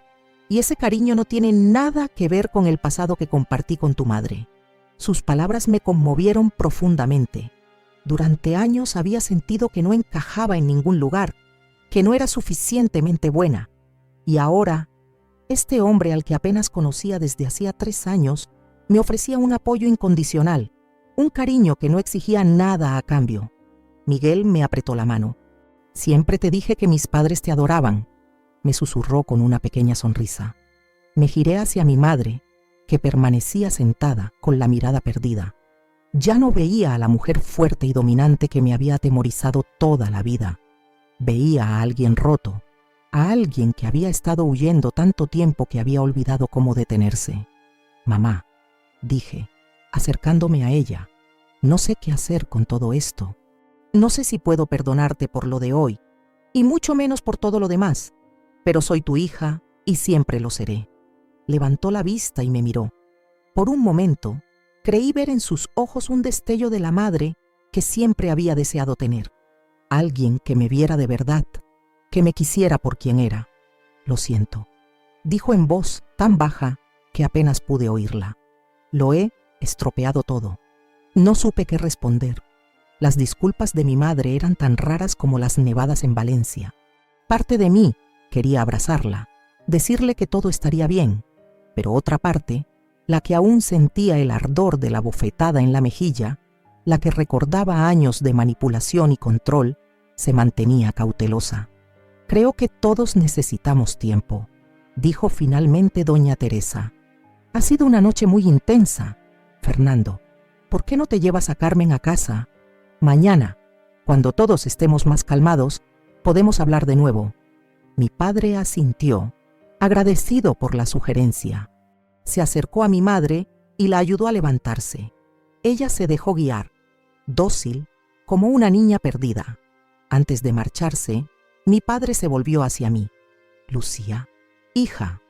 y ese cariño no tiene nada que ver con el pasado que compartí con tu madre. Sus palabras me conmovieron profundamente. Durante años había sentido que no encajaba en ningún lugar, que no era suficientemente buena, y ahora, este hombre al que apenas conocía desde hacía 3 años, me ofrecía un apoyo incondicional, un cariño que no exigía nada a cambio. Miguel me apretó la mano. «Siempre te dije que mis padres te adoraban», me susurró con una pequeña sonrisa. Me giré hacia mi madre, que permanecía sentada con la mirada perdida. Ya no veía a la mujer fuerte y dominante que me había atemorizado toda la vida. Veía a alguien roto, a alguien que había estado huyendo tanto tiempo que había olvidado cómo detenerse. «Mamá», dije, acercándome a ella, «no sé qué hacer con todo esto. No sé si puedo perdonarte por lo de hoy, y mucho menos por todo lo demás, pero soy tu hija y siempre lo seré». Levantó la vista y me miró. Por un momento, creí ver en sus ojos un destello de la madre que siempre había deseado tener. Alguien que me viera de verdad, que me quisiera por quien era. «Lo siento», dijo en voz tan baja que apenas pude oírla. «Lo he estropeado todo». No supe qué responder. Las disculpas de mi madre eran tan raras como las nevadas en Valencia. Parte de mí quería abrazarla, decirle que todo estaría bien, pero otra parte, la que aún sentía el ardor de la bofetada en la mejilla, la que recordaba años de manipulación y control, se mantenía cautelosa. «Creo que todos necesitamos tiempo», dijo finalmente doña Teresa. «Ha sido una noche muy intensa. Fernando, ¿por qué no te llevas a Carmen a casa? Mañana, cuando todos estemos más calmados, podemos hablar de nuevo». Mi padre asintió, agradecido por la sugerencia. Se acercó a mi madre y la ayudó a levantarse. Ella se dejó guiar, dócil, como una niña perdida. Antes de marcharse, mi padre se volvió hacia mí. «Lucía, hija,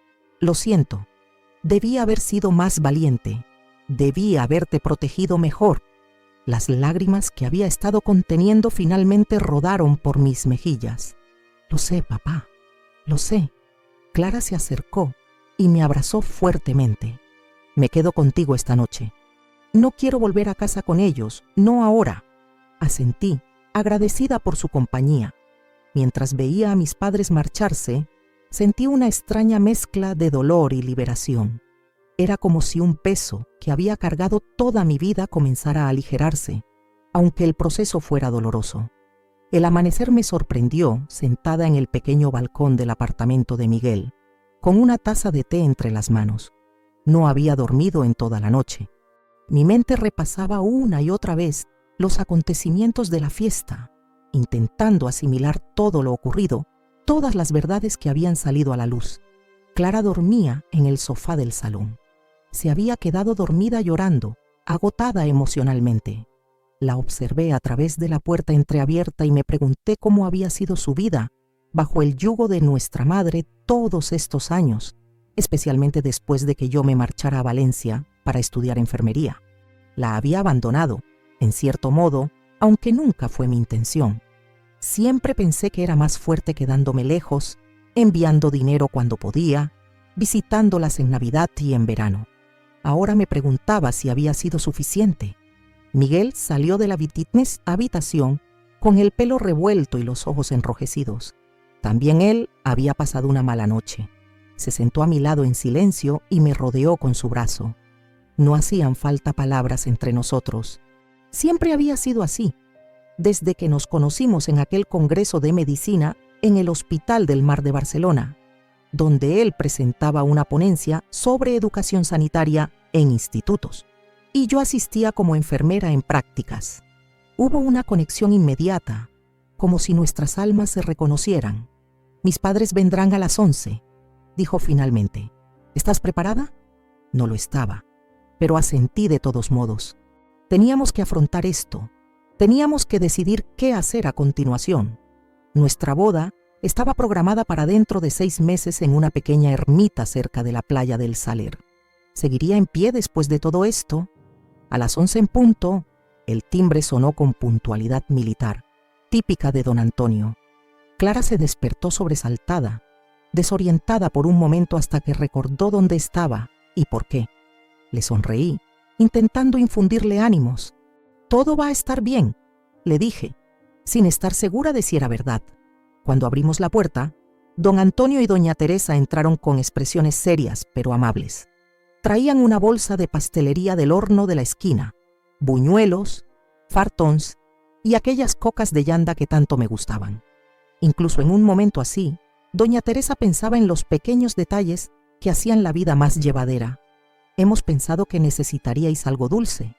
lo siento. Debí haber sido más valiente. Debí haberte protegido mejor». Las lágrimas que había estado conteniendo finalmente rodaron por mis mejillas. «Lo sé, papá, lo sé». Clara se acercó y me abrazó fuertemente. «Me quedo contigo esta noche. No quiero volver a casa con ellos, no ahora». Asentí, agradecida por su compañía. Mientras veía a mis padres marcharse, sentí una extraña mezcla de dolor y liberación. Era como si un peso que había cargado toda mi vida comenzara a aligerarse, aunque el proceso fuera doloroso. El amanecer me sorprendió sentada en el pequeño balcón del apartamento de Miguel, con una taza de té entre las manos. No había dormido en toda la noche. Mi mente repasaba una y otra vez los acontecimientos de la fiesta, intentando asimilar todo lo ocurrido, todas las verdades que habían salido a la luz. Clara dormía en el sofá del salón. Se había quedado dormida llorando, agotada emocionalmente. La observé a través de la puerta entreabierta y me pregunté cómo había sido su vida bajo el yugo de nuestra madre todos estos años, especialmente después de que yo me marchara a Valencia para estudiar enfermería. La había abandonado, en cierto modo, aunque nunca fue mi intención. Siempre pensé que era más fuerte quedándome lejos, enviando dinero cuando podía, visitándolas en Navidad y en verano. Ahora me preguntaba si había sido suficiente. Miguel salió de la habitación con el pelo revuelto y los ojos enrojecidos. También él había pasado una mala noche. Se sentó a mi lado en silencio y me rodeó con su brazo. No hacían falta palabras entre nosotros. Siempre había sido así, desde que nos conocimos en aquel congreso de medicina en el Hospital del Mar de Barcelona, donde él presentaba una ponencia sobre educación sanitaria en institutos, y yo asistía como enfermera en prácticas. Hubo una conexión inmediata, como si nuestras almas se reconocieran. «Mis padres vendrán a las 11», dijo finalmente. «¿Estás preparada?» No lo estaba, pero asentí de todos modos. Teníamos que afrontar esto. Teníamos que decidir qué hacer a continuación. Nuestra boda estaba programada para dentro de 6 meses en una pequeña ermita cerca de la playa del Saler. ¿Seguiría en pie después de todo esto? A las 11 en punto, el timbre sonó con puntualidad militar, típica de don Antonio. Clara se despertó sobresaltada, desorientada por un momento hasta que recordó dónde estaba y por qué. Le sonreí, intentando infundirle ánimos. «Todo va a estar bien», le dije, sin estar segura de si era verdad. Cuando abrimos la puerta, don Antonio y doña Teresa entraron con expresiones serias pero amables. Traían una bolsa de pastelería del horno de la esquina, buñuelos, fartons y aquellas cocas de llanda que tanto me gustaban. Incluso en un momento así, doña Teresa pensaba en los pequeños detalles que hacían la vida más llevadera. «Hemos pensado que necesitaríais algo dulce»,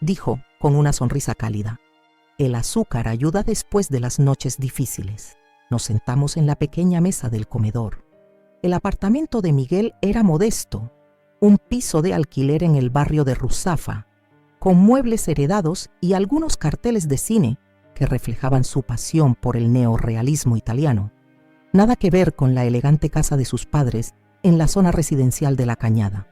dijo con una sonrisa cálida. «El azúcar ayuda después de las noches difíciles». Nos sentamos en la pequeña mesa del comedor. El apartamento de Miguel era modesto, un piso de alquiler en el barrio de Ruzafa, con muebles heredados y algunos carteles de cine que reflejaban su pasión por el neorrealismo italiano. Nada que ver con la elegante casa de sus padres en la zona residencial de La Cañada.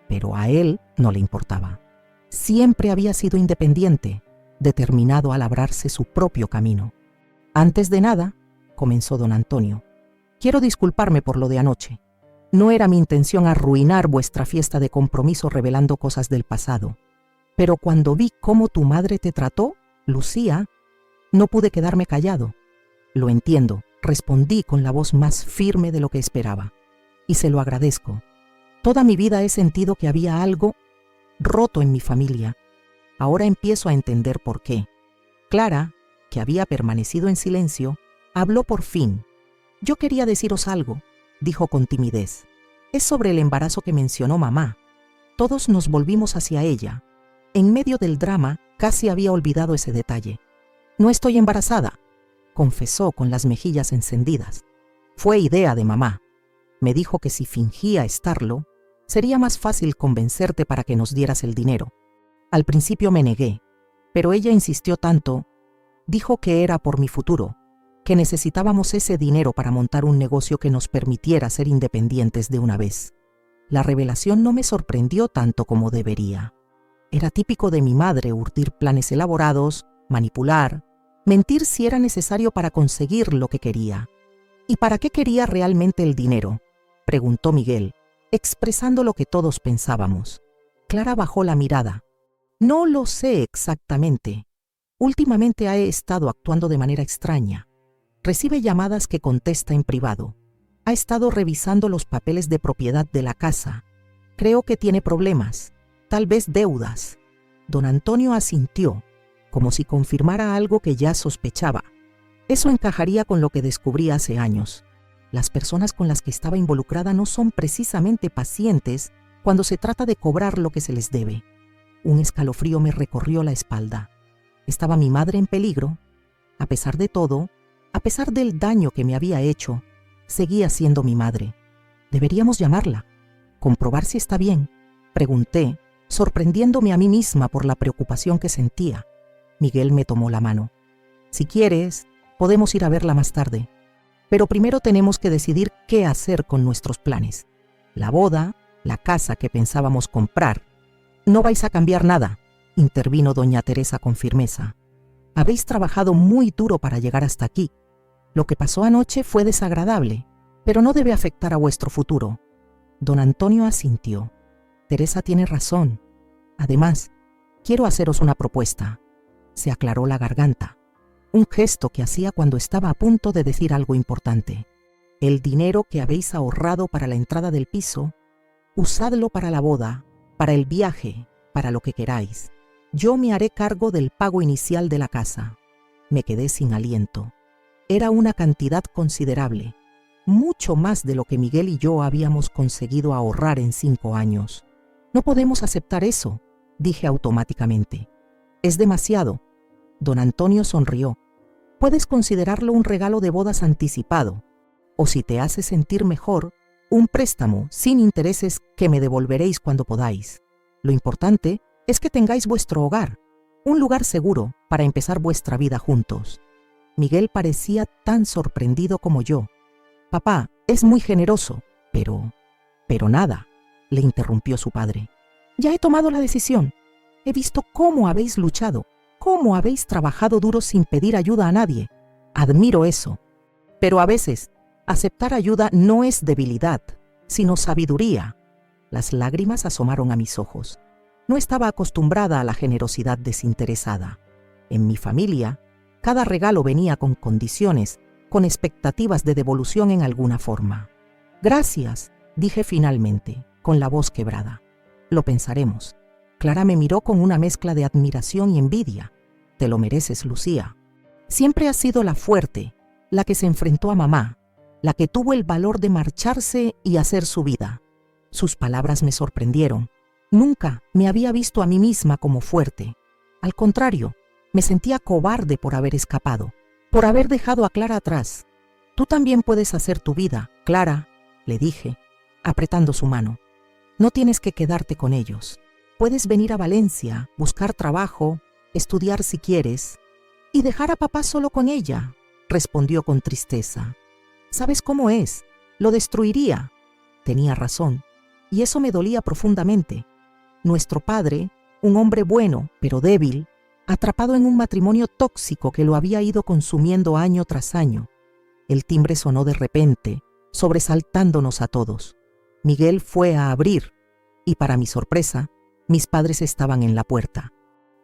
Pero a él no le importaba. Siempre había sido independiente, determinado a labrarse su propio camino. «Antes de nada», comenzó don Antonio, «quiero disculparme por lo de anoche. No era mi intención arruinar vuestra fiesta de compromiso revelando cosas del pasado. Pero cuando vi cómo tu madre te trató, Lucía, no pude quedarme callado». «Lo entiendo», respondí con la voz más firme de lo que esperaba. «Y se lo agradezco. Toda mi vida he sentido que había algo roto en mi familia. Ahora empiezo a entender por qué». Clara, que había permanecido en silencio, habló por fin. «Yo quería deciros algo», dijo con timidez. «Es sobre el embarazo que mencionó mamá». Todos nos volvimos hacia ella. En medio del drama, casi había olvidado ese detalle. «No estoy embarazada», confesó con las mejillas encendidas. «Fue idea de mamá. Me dijo que si fingía estarlo, sería más fácil convencerte para que nos dieras el dinero. Al principio me negué, pero ella insistió tanto. Dijo que era por mi futuro, que necesitábamos ese dinero para montar un negocio que nos permitiera ser independientes de una vez. La revelación no me sorprendió tanto como debería. Era típico de mi madre urdir planes elaborados, manipular, mentir si era necesario para conseguir lo que quería. «¿Y para qué quería realmente el dinero?», preguntó Miguel, expresando lo que todos pensábamos. Clara bajó la mirada. «No lo sé exactamente. Últimamente he estado actuando de manera extraña. Recibe llamadas que contesta en privado. Ha estado revisando los papeles de propiedad de la casa. Creo que tiene problemas, tal vez deudas». Don Antonio asintió, como si confirmara algo que ya sospechaba. Eso encajaría con lo que descubrí hace años. Las personas con las que estaba involucrada no son precisamente pacientes cuando se trata de cobrar lo que se les debe. Un escalofrío me recorrió la espalda. ¿Estaba mi madre en peligro? A pesar de todo, a pesar del daño que me había hecho, seguía siendo mi madre. «Deberíamos llamarla, comprobar si está bien», pregunté, sorprendiéndome a mí misma por la preocupación que sentía. Miguel me tomó la mano. «Si quieres, podemos ir a verla más tarde. Pero primero tenemos que decidir qué hacer con nuestros planes. La boda, la casa que pensábamos comprar». «No vais a cambiar nada», intervino doña Teresa con firmeza. «Habéis trabajado muy duro para llegar hasta aquí. Lo que pasó anoche fue desagradable, pero no debe afectar a vuestro futuro». Don Antonio asintió. «Teresa tiene razón. Además, quiero haceros una propuesta». Se aclaró la garganta. Un gesto que hacía cuando estaba a punto de decir algo importante. «El dinero que habéis ahorrado para la entrada del piso, usadlo para la boda, para el viaje, para lo que queráis. Yo me haré cargo del pago inicial de la casa». Me quedé sin aliento. Era una cantidad considerable, mucho más de lo que Miguel y yo habíamos conseguido ahorrar en 5 años. «No podemos aceptar eso», dije automáticamente. «Es demasiado». Don Antonio sonrió. «Puedes considerarlo un regalo de bodas anticipado, o si te hace sentir mejor, un préstamo sin intereses que me devolveréis cuando podáis. Lo importante es que tengáis vuestro hogar, un lugar seguro para empezar vuestra vida juntos». Miguel parecía tan sorprendido como yo. «Papá, es muy generoso, pero nada», le interrumpió su padre. «Ya he tomado la decisión. He visto cómo habéis luchado, cómo habéis trabajado duro sin pedir ayuda a nadie. Admiro eso. Pero a veces, aceptar ayuda no es debilidad, sino sabiduría». Las lágrimas asomaron a mis ojos. No estaba acostumbrada a la generosidad desinteresada. En mi familia, cada regalo venía con condiciones, con expectativas de devolución en alguna forma. «Gracias», dije finalmente, con la voz quebrada. «Lo pensaremos». Clara me miró con una mezcla de admiración y envidia. Te lo mereces, Lucía. Siempre has sido la fuerte, la que se enfrentó a mamá, la que tuvo el valor de marcharse y hacer su vida. Sus palabras me sorprendieron. Nunca me había visto a mí misma como fuerte. Al contrario, me sentía cobarde por haber escapado, por haber dejado a Clara atrás. Tú también puedes hacer tu vida, Clara, le dije, apretando su mano. No tienes que quedarte con ellos. Puedes venir a Valencia, buscar trabajo, estudiar si quieres, y dejar a papá solo con ella, respondió con tristeza. ¿Sabes cómo es? Lo destruiría. Tenía razón, y eso me dolía profundamente. Nuestro padre, un hombre bueno, pero débil, atrapado en un matrimonio tóxico que lo había ido consumiendo año tras año. El timbre sonó de repente, sobresaltándonos a todos. Miguel fue a abrir, y para mi sorpresa, mis padres estaban en la puerta.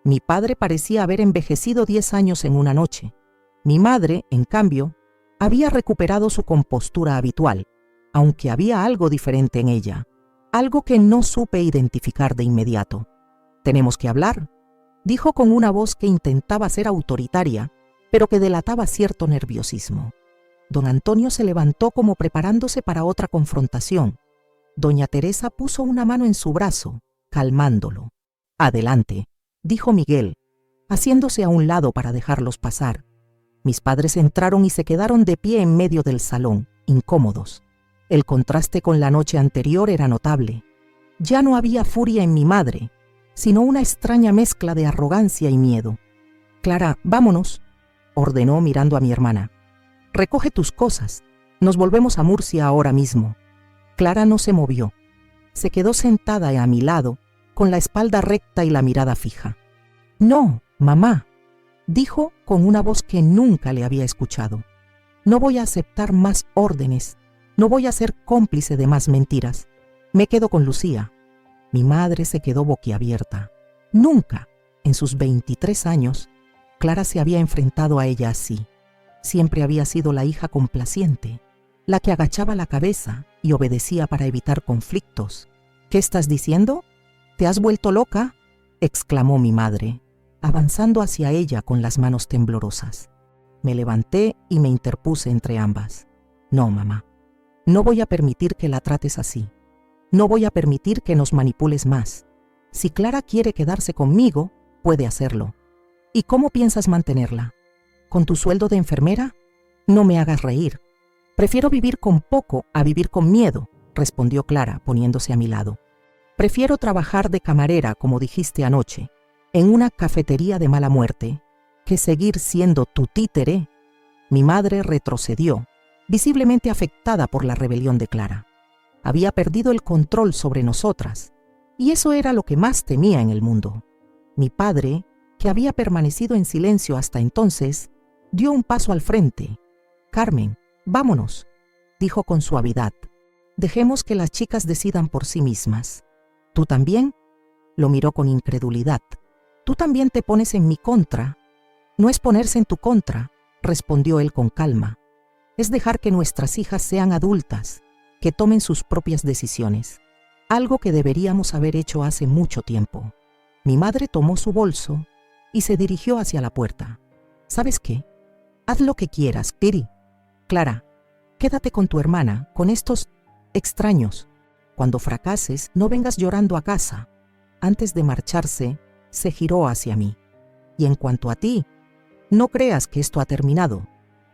Mi padre parecía haber envejecido 10 años en una noche. Mi madre, en cambio, había recuperado su compostura habitual, aunque había algo diferente en ella, algo que no supe identificar de inmediato. «Tenemos que hablar», dijo con una voz que intentaba ser autoritaria, pero que delataba cierto nerviosismo. Don Antonio se levantó como preparándose para otra confrontación. Doña Teresa puso una mano en su brazo, calmándolo. «Adelante», dijo Miguel, haciéndose a un lado para dejarlos pasar. Mis padres entraron y se quedaron de pie en medio del salón, incómodos. El contraste con la noche anterior era notable. Ya no había furia en mi madre, sino una extraña mezcla de arrogancia y miedo. «Clara, vámonos», ordenó mirando a mi hermana. «Recoge tus cosas. Nos volvemos a Murcia ahora mismo». Clara no se movió. Se quedó sentada a mi lado, con la espalda recta y la mirada fija. «No, mamá», dijo con una voz que nunca le había escuchado. «No voy a aceptar más órdenes. No voy a ser cómplice de más mentiras. Me quedo con Lucía». Mi madre se quedó boquiabierta. Nunca, en sus 23 años, Clara se había enfrentado a ella así. Siempre había sido la hija complaciente, la que agachaba la cabeza y obedecía para evitar conflictos. «¿Qué estás diciendo? ¿Te has vuelto loca?», exclamó mi madre, avanzando hacia ella con las manos temblorosas. Me levanté y me interpuse entre ambas. «No, mamá, no voy a permitir que la trates así. No voy a permitir que nos manipules más. Si Clara quiere quedarse conmigo, puede hacerlo. ¿Y cómo piensas mantenerla? ¿Con tu sueldo de enfermera? No me hagas reír. Prefiero vivir con poco a vivir con miedo», respondió Clara, poniéndose a mi lado. «Prefiero trabajar de camarera, como dijiste anoche, en una cafetería de mala muerte, que seguir siendo tu títere». Mi madre retrocedió, visiblemente afectada por la rebelión de Clara. Había perdido el control sobre nosotras, y eso era lo que más temía en el mundo. Mi padre, que había permanecido en silencio hasta entonces, dio un paso al frente. «Carmen, vámonos», dijo con suavidad. «Dejemos que las chicas decidan por sí mismas». «¿Tú también?», lo miró con incredulidad. «¿Tú también te pones en mi contra?». «No es ponerse en tu contra», respondió él con calma. «Es dejar que nuestras hijas sean adultas, que tomen sus propias decisiones. Algo que deberíamos haber hecho hace mucho tiempo». Mi madre tomó su bolso y se dirigió hacia la puerta. «¿Sabes qué? Haz lo que quieras, Piri. Clara, quédate con tu hermana, con estos extraños. Cuando fracases, no vengas llorando a casa». Antes de marcharse, se giró hacia mí. «Y en cuanto a ti, no creas que esto ha terminado».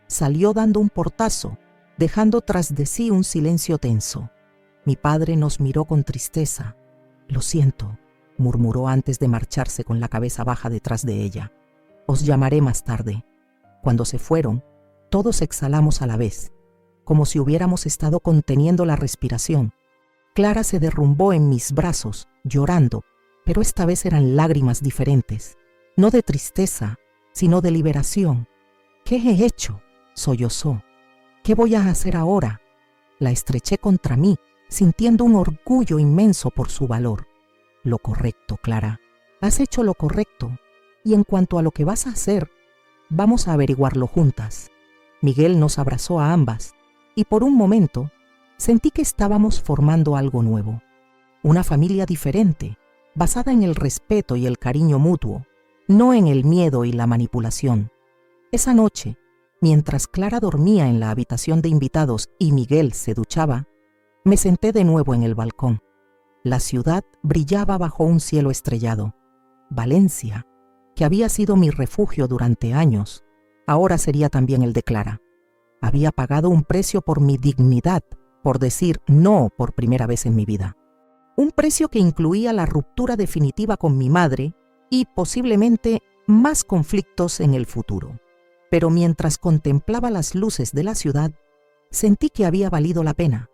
Salió dando un portazo, dejando tras de sí un silencio tenso. Mi padre nos miró con tristeza. «Lo siento», murmuró antes de marcharse con la cabeza baja detrás de ella. «Os llamaré más tarde». Cuando se fueron, todos exhalamos a la vez, como si hubiéramos estado conteniendo la respiración. Clara se derrumbó en mis brazos, llorando, pero esta vez eran lágrimas diferentes, no de tristeza, sino de liberación. «¿Qué he hecho?», sollozó. «¿Qué voy a hacer ahora?». La estreché contra mí, sintiendo un orgullo inmenso por su valor. «Lo correcto, Clara. Has hecho lo correcto. Y en cuanto a lo que vas a hacer, vamos a averiguarlo juntas». Miguel nos abrazó a ambas, y por un momento sentí que estábamos formando algo nuevo. Una familia diferente, basada en el respeto y el cariño mutuo, no en el miedo y la manipulación. Esa noche, mientras Clara dormía en la habitación de invitados y Miguel se duchaba, me senté de nuevo en el balcón. La ciudad brillaba bajo un cielo estrellado. Valencia, que había sido mi refugio durante años, ahora sería también el de Clara. Había pagado un precio por mi dignidad, por decir no por primera vez en mi vida. Un precio que incluía la ruptura definitiva con mi madre y posiblemente más conflictos en el futuro. Pero mientras contemplaba las luces de la ciudad, sentí que había valido la pena.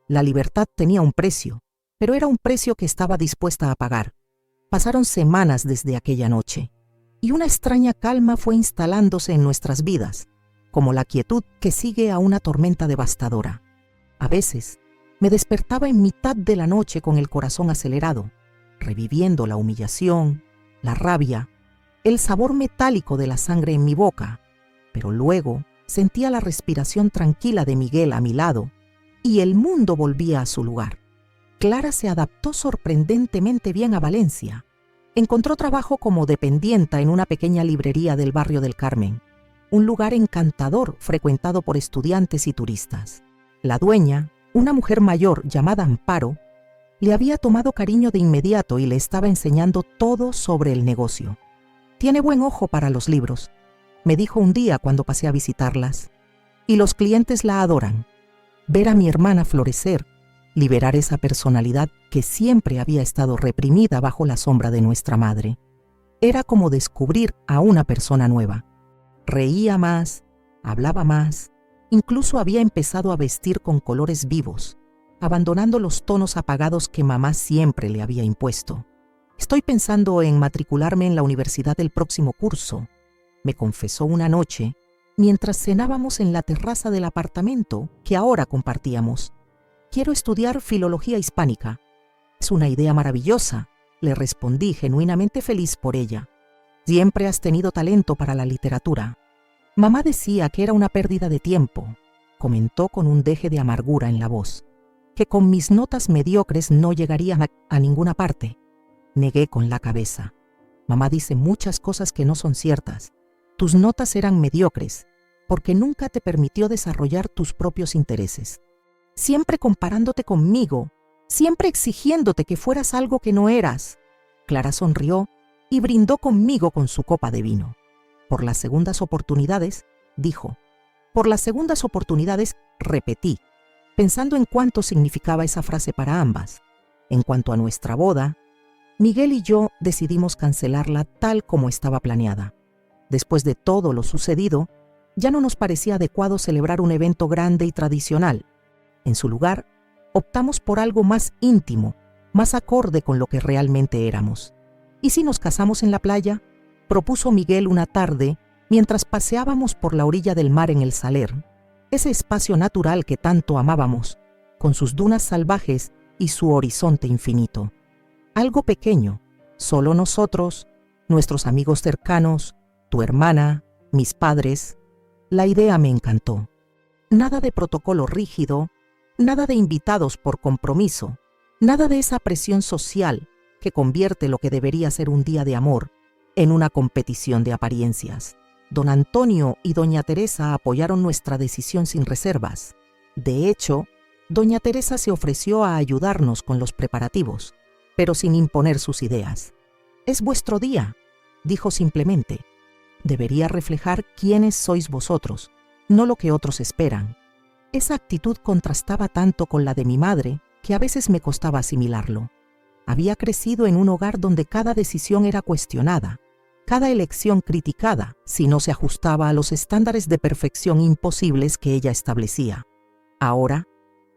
La libertad tenía un precio, pero era un precio que estaba dispuesta a pagar. Pasaron semanas desde aquella noche, y una extraña calma fue instalándose en nuestras vidas, como la quietud que sigue a una tormenta devastadora. A veces, me despertaba en mitad de la noche con el corazón acelerado, reviviendo la humillación, la rabia, el sabor metálico de la sangre en mi boca, pero luego sentía la respiración tranquila de Miguel a mi lado y el mundo volvía a su lugar. Clara se adaptó sorprendentemente bien a Valencia. Encontró trabajo como dependienta en una pequeña librería del barrio del Carmen, un lugar encantador frecuentado por estudiantes y turistas. La dueña, una mujer mayor llamada Amparo, le había tomado cariño de inmediato y le estaba enseñando todo sobre el negocio. «Tiene buen ojo para los libros», me dijo un día cuando pasé a visitarlas. «Y los clientes la adoran. Ver a mi hermana florecer, liberar esa personalidad que siempre había estado reprimida bajo la sombra de nuestra madre. Era como descubrir a una persona nueva. Reía más, hablaba más, incluso había empezado a vestir con colores vivos, abandonando los tonos apagados que mamá siempre le había impuesto. «Estoy pensando en matricularme en la universidad del próximo curso», me confesó una noche mientras cenábamos en la terraza del apartamento que ahora compartíamos. «Quiero estudiar filología hispánica». «Es una idea maravillosa», le respondí genuinamente feliz por ella. «Siempre has tenido talento para la literatura». Mamá decía que era una pérdida de tiempo, comentó con un deje de amargura en la voz, que con mis notas mediocres no llegarían a ninguna parte. Negué con la cabeza. «Mamá dice muchas cosas que no son ciertas. Tus notas eran mediocres, porque nunca te permitió desarrollar tus propios intereses. Siempre comparándote conmigo, siempre exigiéndote que fueras algo que no eras». Clara sonrió y brindó conmigo con su copa de vino. «Por las segundas oportunidades», dijo. «Por las segundas oportunidades», repetí, pensando en cuánto significaba esa frase para ambas. En cuanto a nuestra boda, Miguel y yo decidimos cancelarla tal como estaba planeada. Después de todo lo sucedido, ya no nos parecía adecuado celebrar un evento grande y tradicional. En su lugar, optamos por algo más íntimo, más acorde con lo que realmente éramos. «¿Y si nos casamos en la playa?», propuso Miguel una tarde mientras paseábamos por la orilla del mar en el Saler, ese espacio natural que tanto amábamos, con sus dunas salvajes y su horizonte infinito. Algo pequeño, solo nosotros, nuestros amigos cercanos, tu hermana, mis padres. La idea me encantó. Nada de protocolo rígido, nada de invitados por compromiso, nada de esa presión social que convierte lo que debería ser un día de amor en una competición de apariencias. Don Antonio y doña Teresa apoyaron nuestra decisión sin reservas. De hecho, doña Teresa se ofreció a ayudarnos con los preparativos, pero sin imponer sus ideas. «Es vuestro día», dijo simplemente. «Debería reflejar quiénes sois vosotros, no lo que otros esperan». Esa actitud contrastaba tanto con la de mi madre que a veces me costaba asimilarlo. Había crecido en un hogar donde cada decisión era cuestionada, cada elección criticada si no se ajustaba a los estándares de perfección imposibles que ella establecía. Ahora,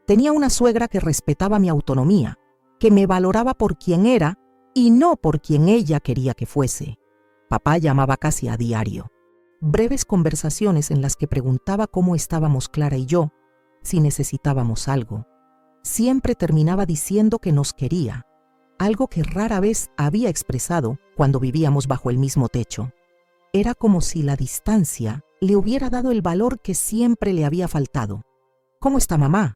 tenía una suegra que respetaba mi autonomía, que me valoraba por quien era y no por quien ella quería que fuese. Papá llamaba casi a diario. Breves conversaciones en las que preguntaba cómo estábamos Clara y yo, si necesitábamos algo. Siempre terminaba diciendo que nos quería, algo que rara vez había expresado cuando vivíamos bajo el mismo techo. Era como si la distancia le hubiera dado el valor que siempre le había faltado. «¿Cómo está mamá?»,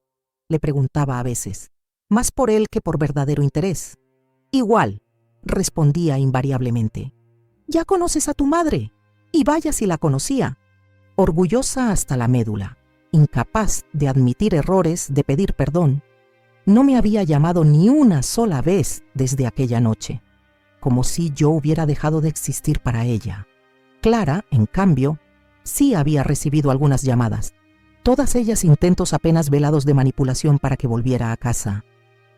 le preguntaba a veces, más por él que por verdadero interés. «Igual», respondía invariablemente. «Ya conoces a tu madre». Y vaya si la conocía. Orgullosa hasta la médula, incapaz de admitir errores, de pedir perdón, no me había llamado ni una sola vez desde aquella noche, como si yo hubiera dejado de existir para ella. Clara, en cambio, sí había recibido algunas llamadas, todas ellas intentos apenas velados de manipulación para que volviera a casa.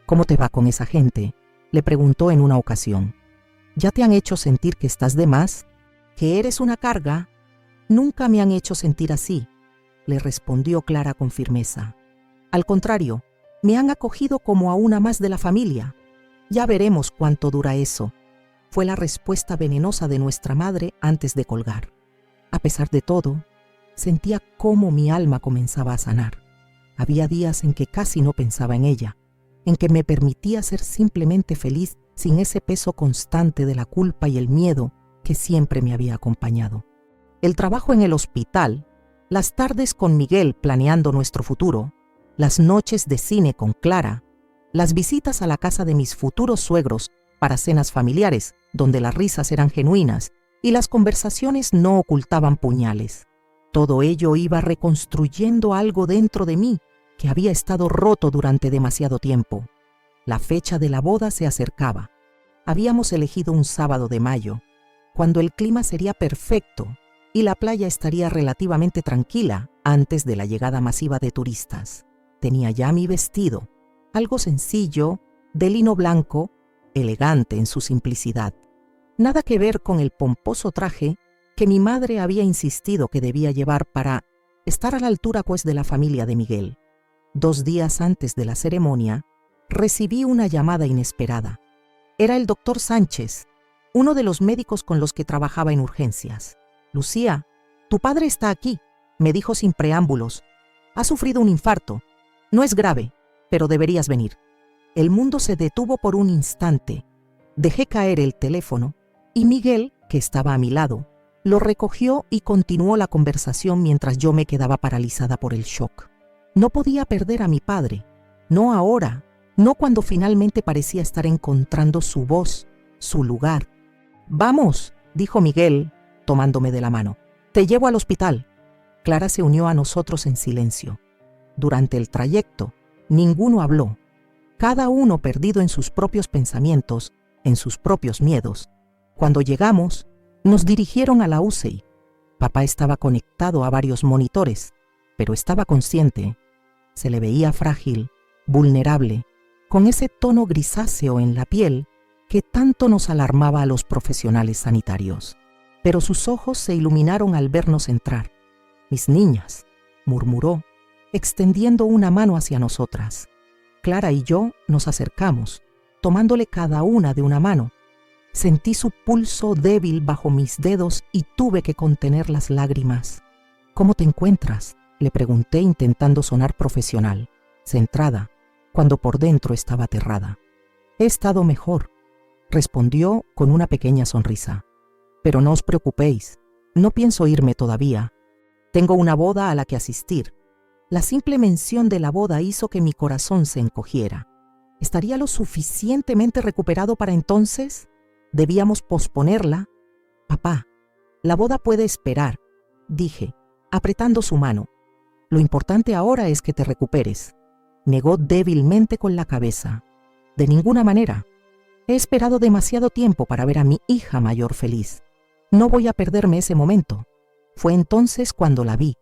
«¿Cómo te va con esa gente?», le preguntó en una ocasión. «¿Ya te han hecho sentir que estás de más? ¿Que eres una carga?» «Nunca me han hecho sentir así», le respondió Clara con firmeza. «Al contrario, me han acogido como a una más de la familia. Ya veremos cuánto dura eso», fue la respuesta venenosa de nuestra madre antes de colgar. A pesar de todo, sentía cómo mi alma comenzaba a sanar. Había días en que casi no pensaba en ella, en que me permitía ser simplemente feliz sin ese peso constante de la culpa y el miedo que siempre me había acompañado. El trabajo en el hospital, las tardes con Miguel planeando nuestro futuro, las noches de cine con Clara, las visitas a la casa de mis futuros suegros para cenas familiares, donde las risas eran genuinas y las conversaciones no ocultaban puñales. Todo ello iba reconstruyendo algo dentro de mí que había estado roto durante demasiado tiempo. La fecha de la boda se acercaba. Habíamos elegido un sábado de mayo, cuando el clima sería perfecto y la playa estaría relativamente tranquila antes de la llegada masiva de turistas. Tenía ya mi vestido, algo sencillo, de lino blanco, elegante en su simplicidad. Nada que ver con el pomposo traje que mi madre había insistido que debía llevar para estar a la altura pues de la familia de Miguel. 2 días antes de la ceremonia, recibí una llamada inesperada. Era el doctor Sánchez, uno de los médicos con los que trabajaba en urgencias. «Lucía, tu padre está aquí», me dijo sin preámbulos. «Ha sufrido un infarto. No es grave, pero deberías venir». El mundo se detuvo por un instante. Dejé caer el teléfono y Miguel, que estaba a mi lado, lo recogió y continuó la conversación mientras yo me quedaba paralizada por el shock. No podía perder a mi padre, no ahora, no cuando finalmente parecía estar encontrando su voz, su lugar. «Vamos», dijo Miguel, tomándome de la mano. «Te llevo al hospital». Clara se unió a nosotros en silencio. Durante el trayecto, ninguno habló, cada uno perdido en sus propios pensamientos, en sus propios miedos. Cuando llegamos, nos dirigieron a la UCI. Papá estaba conectado a varios monitores, pero estaba consciente. Se le veía frágil, vulnerable, con ese tono grisáceo en la piel que tanto nos alarmaba a los profesionales sanitarios. Pero sus ojos se iluminaron al vernos entrar. «Mis niñas», murmuró, extendiendo una mano hacia nosotras. Clara y yo nos acercamos, tomándole cada una de una mano. Sentí su pulso débil bajo mis dedos y tuve que contener las lágrimas. «¿Cómo te encuentras?», le pregunté intentando sonar profesional, centrada, cuando por dentro estaba aterrada. «He estado mejor», respondió con una pequeña sonrisa. «Pero no os preocupéis, no pienso irme todavía. Tengo una boda a la que asistir». La simple mención de la boda hizo que mi corazón se encogiera. ¿Estaría lo suficientemente recuperado para entonces? ¿Debíamos posponerla? «Papá, la boda puede esperar», dije, apretando su mano. «Lo importante ahora es que te recuperes». Negó débilmente con la cabeza. «De ninguna manera. He esperado demasiado tiempo para ver a mi hija mayor feliz. No voy a perderme ese momento». Fue entonces cuando la vi,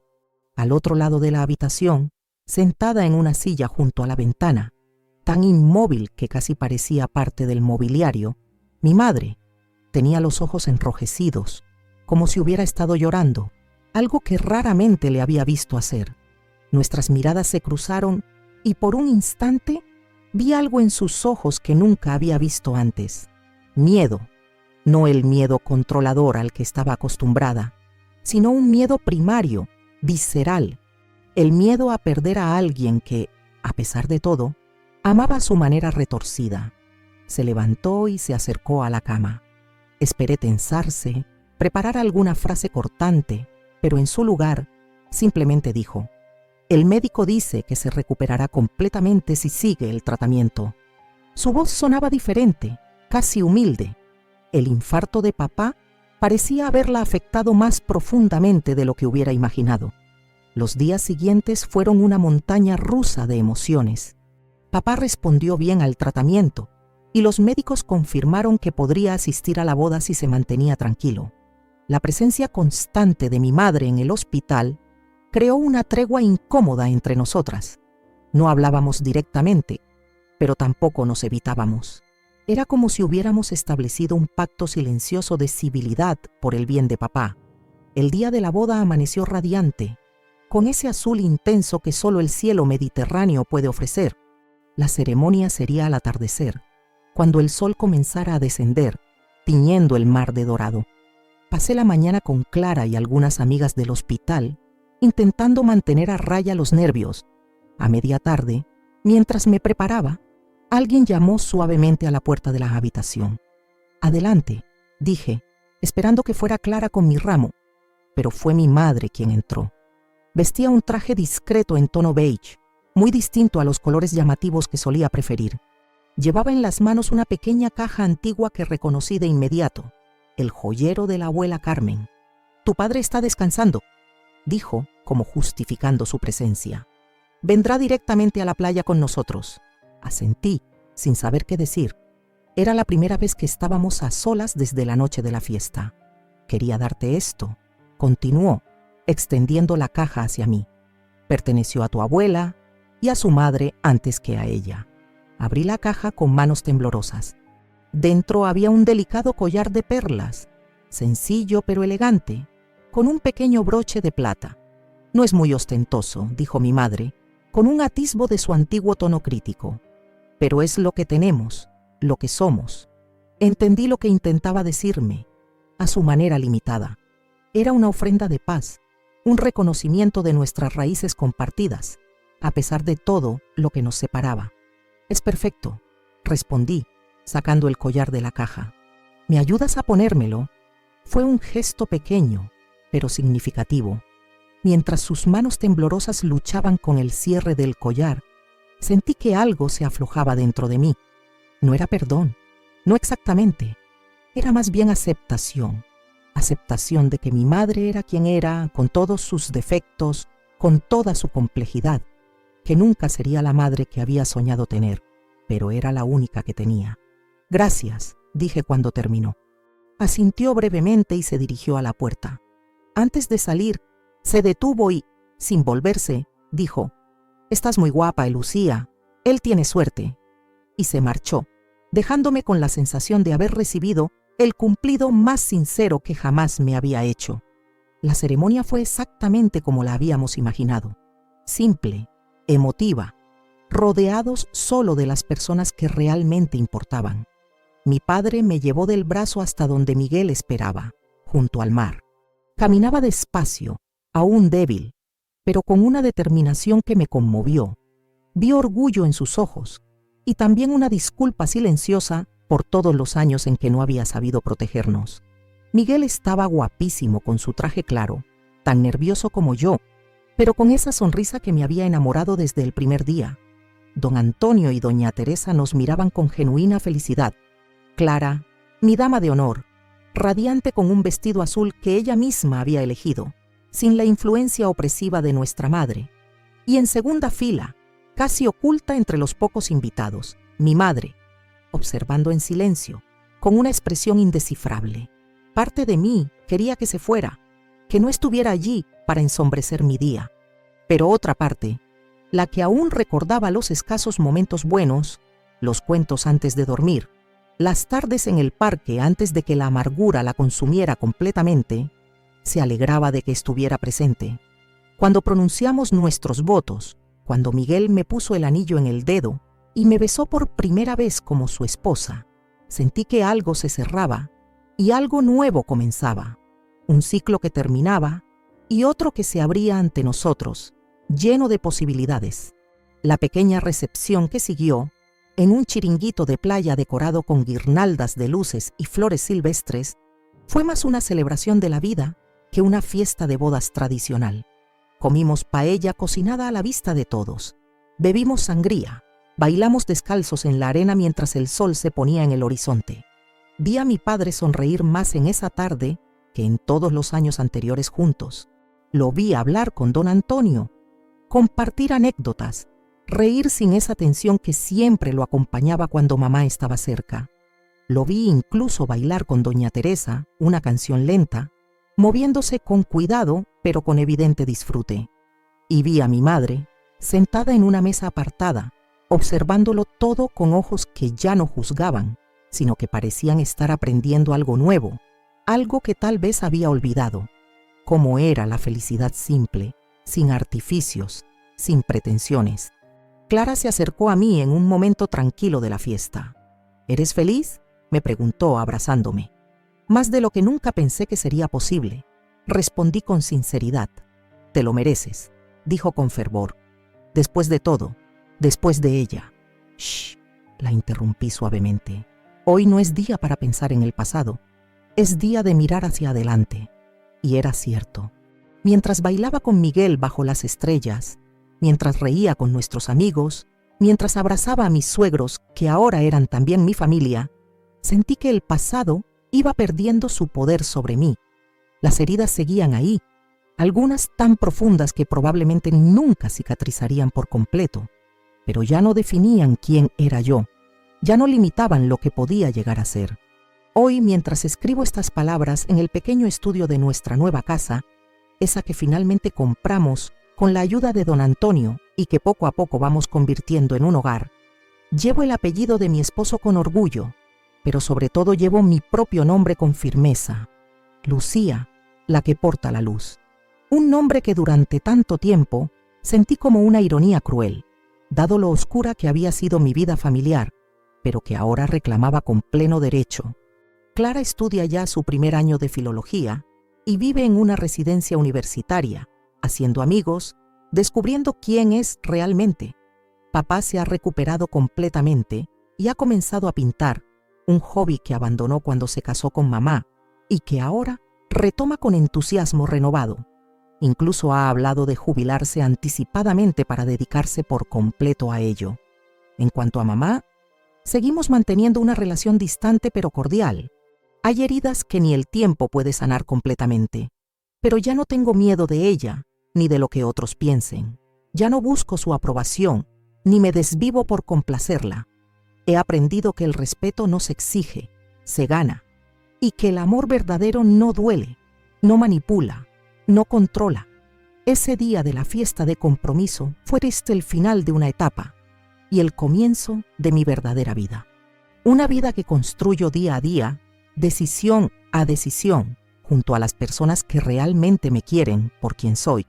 al otro lado de la habitación, sentada en una silla junto a la ventana, tan inmóvil que casi parecía parte del mobiliario. Mi madre tenía los ojos enrojecidos, como si hubiera estado llorando, algo que raramente le había visto hacer. Nuestras miradas se cruzaron y por un instante vi algo en sus ojos que nunca había visto antes. Miedo, no el miedo controlador al que estaba acostumbrada, sino un miedo primario, visceral, el miedo a perder a alguien que, a pesar de todo, amaba a su manera retorcida. Se levantó y se acercó a la cama. Esperé tensarse, preparar alguna frase cortante, pero en su lugar simplemente dijo: «El médico dice que se recuperará completamente si sigue el tratamiento». Su voz sonaba diferente, casi humilde. El infarto de papá parecía haberla afectado más profundamente de lo que hubiera imaginado. Los días siguientes fueron una montaña rusa de emociones. Papá respondió bien al tratamiento y los médicos confirmaron que podría asistir a la boda si se mantenía tranquilo. La presencia constante de mi madre en el hospital creó una tregua incómoda entre nosotras. No hablábamos directamente, pero tampoco nos evitábamos. Era como si hubiéramos establecido un pacto silencioso de civilidad por el bien de papá. El día de la boda amaneció radiante, con ese azul intenso que solo el cielo mediterráneo puede ofrecer. La ceremonia sería al atardecer, cuando el sol comenzara a descender, tiñendo el mar de dorado. Pasé la mañana con Clara y algunas amigas del hospital, intentando mantener a raya los nervios. A media tarde, mientras me preparaba, alguien llamó suavemente a la puerta de la habitación. «Adelante», dije, esperando que fuera Clara con mi ramo, pero fue mi madre quien entró. Vestía un traje discreto en tono beige, muy distinto a los colores llamativos que solía preferir. Llevaba en las manos una pequeña caja antigua que reconocí de inmediato, el joyero de la abuela Carmen. «Tu padre está descansando», dijo, como justificando su presencia. «Vendrá directamente a la playa con nosotros». Asentí, sin saber qué decir. Era la primera vez que estábamos a solas desde la noche de la fiesta. «Quería darte esto», continuó, extendiendo la caja hacia mí. «Perteneció a tu abuela y a su madre antes que a ella». Abrí la caja con manos temblorosas. Dentro había un delicado collar de perlas, sencillo pero elegante, con un pequeño broche de plata. «No es muy ostentoso», dijo mi madre, con un atisbo de su antiguo tono crítico. «Pero es lo que tenemos, lo que somos». Entendí lo que intentaba decirme, a su manera limitada. Era una ofrenda de paz, un reconocimiento de nuestras raíces compartidas, a pesar de todo lo que nos separaba. «Es perfecto», respondí, sacando el collar de la caja. «¿Me ayudas a ponérmelo?» Fue un gesto pequeño, pero significativo. Mientras sus manos temblorosas luchaban con el cierre del collar, sentí que algo se aflojaba dentro de mí. No era perdón, no exactamente. Era más bien aceptación. Aceptación de que mi madre era quien era, con todos sus defectos, con toda su complejidad, que nunca sería la madre que había soñado tener, pero era la única que tenía. «Gracias», dije cuando terminó. Asintió brevemente y se dirigió a la puerta. Antes de salir, se detuvo y, sin volverse, dijo: «Estás muy guapa, Lucía. Él tiene suerte». Y se marchó, dejándome con la sensación de haber recibido el cumplido más sincero que jamás me había hecho. La ceremonia fue exactamente como la habíamos imaginado. Simple, emotiva, rodeados solo de las personas que realmente importaban. Mi padre me llevó del brazo hasta donde Miguel esperaba, junto al mar. Caminaba despacio, aún débil, pero con una determinación que me conmovió. Vi orgullo en sus ojos y también una disculpa silenciosa por todos los años en que no había sabido protegernos. Miguel estaba guapísimo con su traje claro, tan nervioso como yo, pero con esa sonrisa que me había enamorado desde el primer día. Don Antonio y doña Teresa nos miraban con genuina felicidad. Clara, mi dama de honor, radiante con un vestido azul que ella misma había elegido, sin la influencia opresiva de nuestra madre. Y en segunda fila, casi oculta entre los pocos invitados, mi madre, observando en silencio, con una expresión indescifrable. Parte de mí quería que se fuera, que no estuviera allí para ensombrecer mi día. Pero otra parte, la que aún recordaba los escasos momentos buenos, los cuentos antes de dormir, las tardes en el parque antes de que la amargura la consumiera completamente, se alegraba de que estuviera presente. Cuando pronunciamos nuestros votos, cuando Miguel me puso el anillo en el dedo y me besó por primera vez como su esposa, sentí que algo se cerraba y algo nuevo comenzaba, un ciclo que terminaba y otro que se abría ante nosotros, lleno de posibilidades. La pequeña recepción que siguió, en un chiringuito de playa decorado con guirnaldas de luces y flores silvestres, fue más una celebración de la vida que una fiesta de bodas tradicional. Comimos paella cocinada a la vista de todos, bebimos sangría, Bailamos descalzos en la arena mientras el sol se ponía en el horizonte. Vi a mi padre sonreír más en esa tarde que en todos los años anteriores juntos. Lo vi hablar con don Antonio, compartir anécdotas, reír sin esa tensión que siempre lo acompañaba cuando mamá estaba cerca. Lo vi incluso bailar con doña Teresa una canción lenta, moviéndose con cuidado pero con evidente disfrute. Y vi a mi madre sentada en una mesa apartada, observándolo todo con ojos que ya no juzgaban, sino que parecían estar aprendiendo algo nuevo, algo que tal vez había olvidado. Cómo era la felicidad simple, sin artificios, sin pretensiones. Clara se acercó a mí en un momento tranquilo de la fiesta. ¿Eres feliz?, me preguntó abrazándome. Más de lo que nunca pensé que sería posible. Respondí con sinceridad. Te lo mereces, dijo con fervor. Después de todo, después de ella. Shh, la interrumpí suavemente. Hoy no es día para pensar en el pasado. Es día de mirar hacia adelante. Y era cierto. Mientras bailaba con Miguel bajo las estrellas, mientras reía con nuestros amigos, mientras abrazaba a mis suegros, que ahora eran también mi familia, sentí que el pasado iba perdiendo su poder sobre mí. Las heridas seguían ahí, algunas tan profundas que probablemente nunca cicatrizarían por completo, pero ya no definían quién era yo, ya no limitaban lo que podía llegar a ser. Hoy, mientras escribo estas palabras en el pequeño estudio de nuestra nueva casa, esa que finalmente compramos con la ayuda de don Antonio y que poco a poco vamos convirtiendo en un hogar, llevo el apellido de mi esposo con orgullo, pero sobre todo llevo mi propio nombre con firmeza. Lucía, la que porta la luz. Un nombre que durante tanto tiempo sentí como una ironía cruel, dado lo oscura que había sido mi vida familiar, pero que ahora reclamaba con pleno derecho. Clara estudia ya su primer año de filología y vive en una residencia universitaria, haciendo amigos, descubriendo quién es realmente. Papá se ha recuperado completamente y ha comenzado a pintar, un hobby que abandonó cuando se casó con mamá y que ahora retoma con entusiasmo renovado. Incluso ha hablado de jubilarse anticipadamente para dedicarse por completo a ello. En cuanto a mamá, seguimos manteniendo una relación distante pero cordial. Hay heridas que ni el tiempo puede sanar completamente, pero ya no tengo miedo de ella ni de lo que otros piensen. Ya no busco su aprobación ni me desvivo por complacerla. He aprendido que el respeto no se exige, se gana, y que el amor verdadero no duele, no manipula, no controla. Ese día de la fiesta de compromiso fue el final de una etapa y el comienzo de mi verdadera vida. Una vida que construyo día a día, decisión a decisión, junto a las personas que realmente me quieren por quien soy.